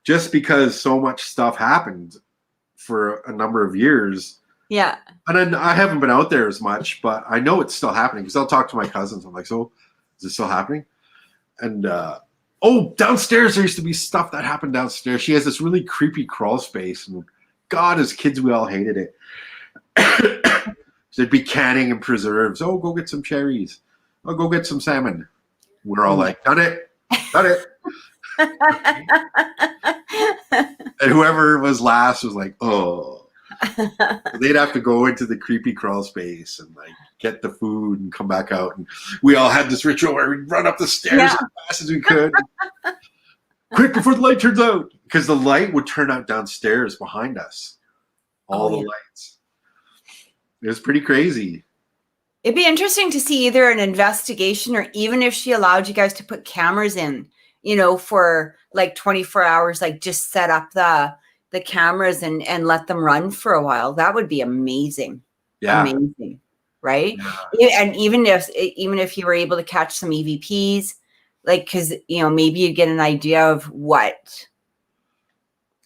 just because so much stuff happened for a number of years. Yeah. And then I haven't been out there as much, but I know it's still happening because I'll talk to my cousins. I'm like, so is it still happening? And downstairs there used to be stuff that happened downstairs. She has this really creepy crawl space, and God, as kids we all hated it. So there'd be canning and preserves. Oh, go get some cherries. Oh, go get some salmon. We're all like, done it. And whoever was last was like, oh. They'd have to go into the creepy crawl space and like get the food and come back out. And we all had this ritual where we'd run up the stairs as fast as we could. Quick before the light turns out. Because the light would turn out downstairs behind us. All the lights. It was pretty crazy. It'd be interesting to see either an investigation or even if she allowed you guys to put cameras in, you know, for like 24 hours, like just set up the cameras and let them run for a while. That would be amazing. Yeah. Amazing. Right. Yeah. And even if you were able to catch some EVPs, like, cause you know, maybe you get an idea of what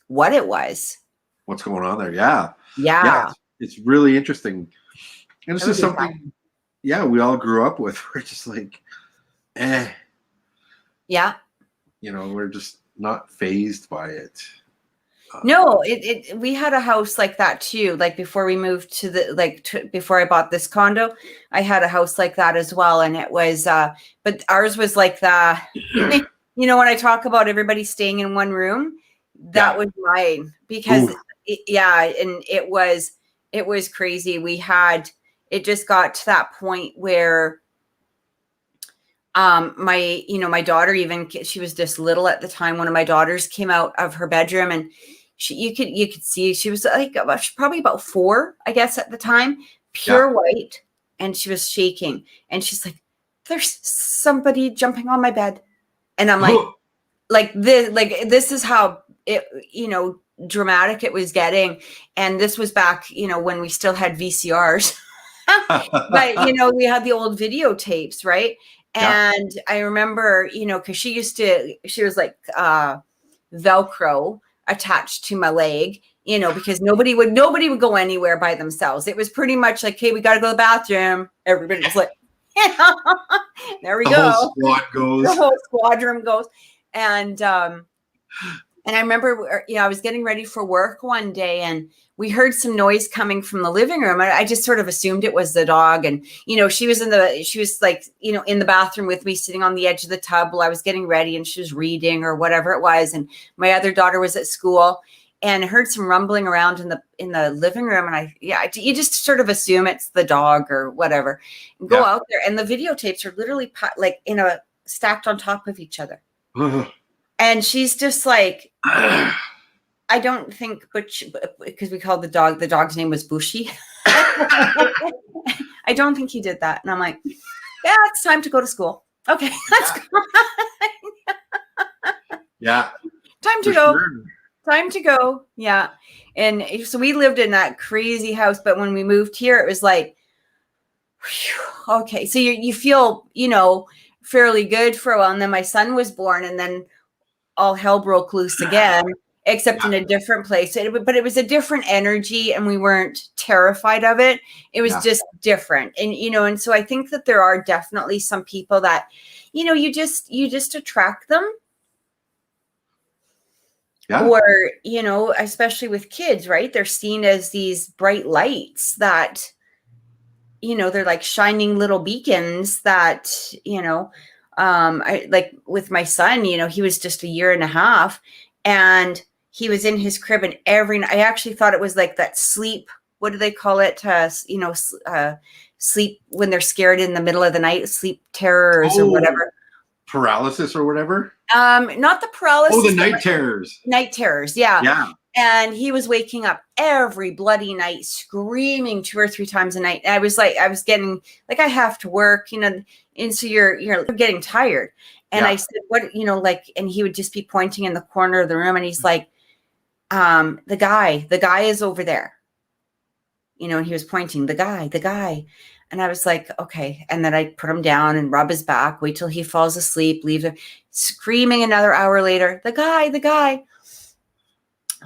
it was. What's going on there. Yeah. Yeah. It's really interesting. And it's just something, we all grew up with. We're just like, Yeah. You know, we're just not fazed by it. No, we had a house like that too. Like before we moved to before I bought this condo, I had a house like that as well. And it was, but ours was like you know, when I talk about everybody staying in one room, that was mine because and it was crazy. It just got to that point where my daughter, even she was just little at the time. One of my daughters came out of her bedroom and you could see she was like probably about 4, I guess, at the time, pure white, and she was shaking. And she's like, "There's somebody jumping on my bed," and I'm like this is how it, you know, dramatic it was getting. And this was back, you know, when we still had VCRs, but you know, we had the old videotapes, right? And I remember, you know, because she was like Velcro attached to my leg, you know, because nobody would go anywhere by themselves. It was pretty much like, hey, we got to go to the bathroom. Everybody was like, there we go. The whole squadron goes. And I remember, you know, I was getting ready for work one day and we heard some noise coming from the living room. I just sort of assumed it was the dog. And, you know, she was like, you know, in the bathroom with me, sitting on the edge of the tub while I was getting ready, and she was reading or whatever it was. And my other daughter was at school and heard some rumbling around in the living room. And you just sort of assume it's the dog or whatever, and go out there. And the videotapes are literally like stacked on top of each other. And she's just like, I don't think, because we called the dog's name was Bushy. I don't think he did that. And I'm like, yeah, it's time to go to school. Okay, let's go. Yeah. Time to go. Sure. Time to go. Yeah. And so we lived in that crazy house. But when we moved here, it was like, whew, okay. So you feel, you know, fairly good for a while. And then my son was born, and then all hell broke loose again, except in a different place. But it was a different energy, and we weren't terrified of it. It was just different. And, you know, and so I think that there are definitely some people that, you know, you just attract them. Yeah. Or, you know, especially with kids, right? They're seen as these bright lights that they're like shining little beacons that, I like with my son, he was just 1.5 years, and he was in his crib, and every night, I actually thought it was like that sleep. What do they call it? Sleep when they're scared in the middle of the night, sleep terrors or whatever. Paralysis or whatever. Not the paralysis. Oh, the night terrors. Night terrors. Yeah. Yeah. And he was waking up every bloody night, screaming 2 or 3 times a night. And I was getting like, I have to work, and so you're getting tired. And I said, what, and he would just be pointing in the corner of the room, and he's like, the guy is over there, and he was pointing, the guy. And I was like, okay. And then I put him down and rub his back, wait till he falls asleep, leave him screaming. Another hour later, the guy.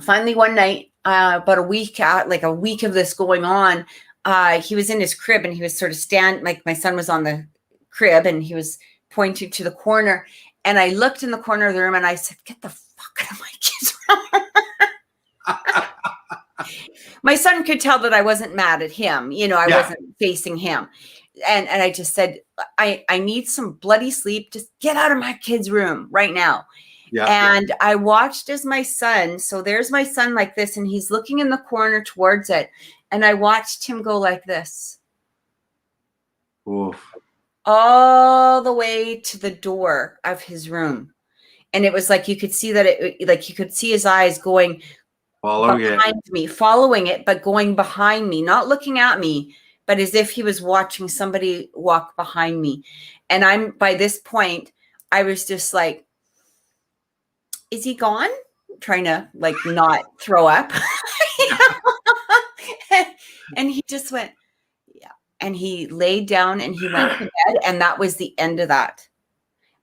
Finally, one night, about a week of this going on, he was in his crib, and he was sort of like my son was on the crib, and he was pointing to the corner. And I looked in the corner of the room, and I said, get the fuck out of my kid's room. My son could tell that I wasn't mad at him. I wasn't facing him. And I just said, I need some bloody sleep. Just get out of my kid's room right now. Yeah. And I watched as my son, so there's my son like this, and he's looking in the corner towards it. And I watched him go like this. Oof. All the way to the door of his room. And it was like, you could see that you could see his eyes going following it, but going behind me, not looking at me, but as if he was watching somebody walk behind me. And by this point, I was just like, is he gone? Trying to like not throw up. And he just went, yeah. And he laid down and he went to bed, and that was the end of that.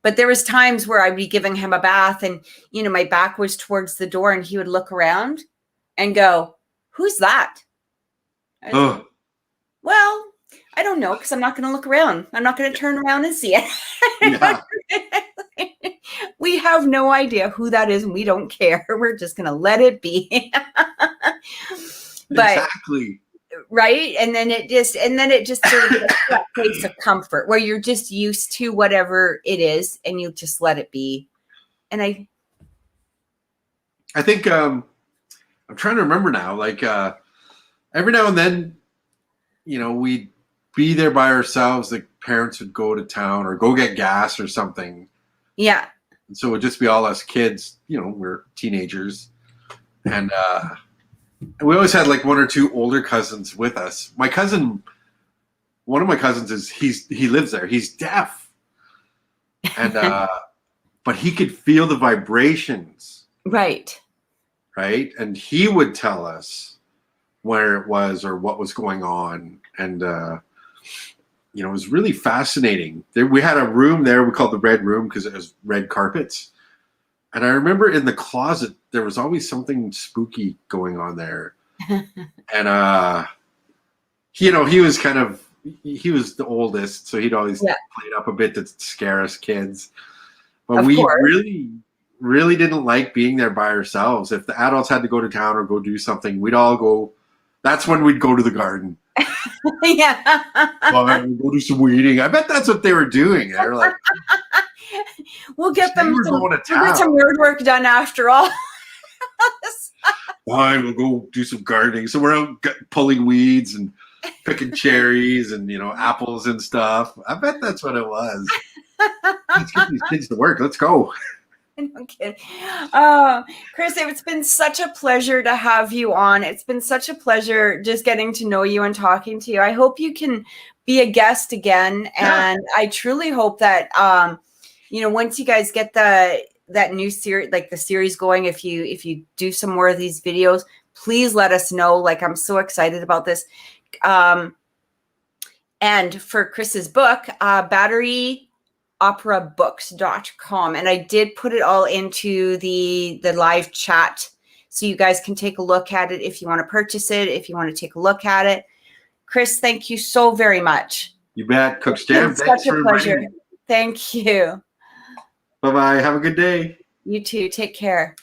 But there was times where I'd be giving him a bath, and, my back was towards the door, and he would look around and go, who's that? Like, well, I don't know, because I'm not going to look around. I'm not going to turn around and see it. Yeah. We have no idea who that is, and we don't care. We're just going to let it be. But, exactly. Right. And then it just sort of gets that place of comfort where you're just used to whatever it is, and you just let it be. And I think I'm trying to remember now, like every now and then, we'd be there by ourselves. Like parents would go to town or go get gas or something. Yeah. And so it would just be all us kids, we're teenagers. And we always had like 1 or 2 older cousins with us. One of my cousins he lives there. He's deaf. And but he could feel the vibrations. Right. Right. And he would tell us where it was or what was going on. And it was really fascinating. We had a room there we called the Red Room because it was red carpets. And I remember in the closet, there was always something spooky going on there. And, he was he was the oldest, so he'd always play it up a bit to scare us kids. But we really, really didn't like being there by ourselves. If the adults had to go to town or go do something, we'd all go. That's when we'd go to the garden. Yeah. Well, we'll go do some weeding. I bet that's what they were doing. They were like, we'll get some road work done after all. Fine, we'll go do some gardening. So we're out pulling weeds and picking cherries and apples and stuff. I bet that's what it was. Let's get these kids to work. Let's go. No kidding. Chris, it's been such a pleasure to have you on. It's been such a pleasure just getting to know you and talking to you. I hope you can be a guest again. Yeah. And I truly hope that, once you guys get that new series, like the series going, if you do some more of these videos, please let us know. Like, I'm so excited about this. And for Chris's book, batteryopera.books.com. And I did put it all into the live chat, so you guys can take a look at it if you want to purchase it, if you want to take a look at it. Chris, thank you so very much. You bet. Cook's Jam. Thanks for pleasure. Thank you. Bye-bye. Have a good day. You too. Take care.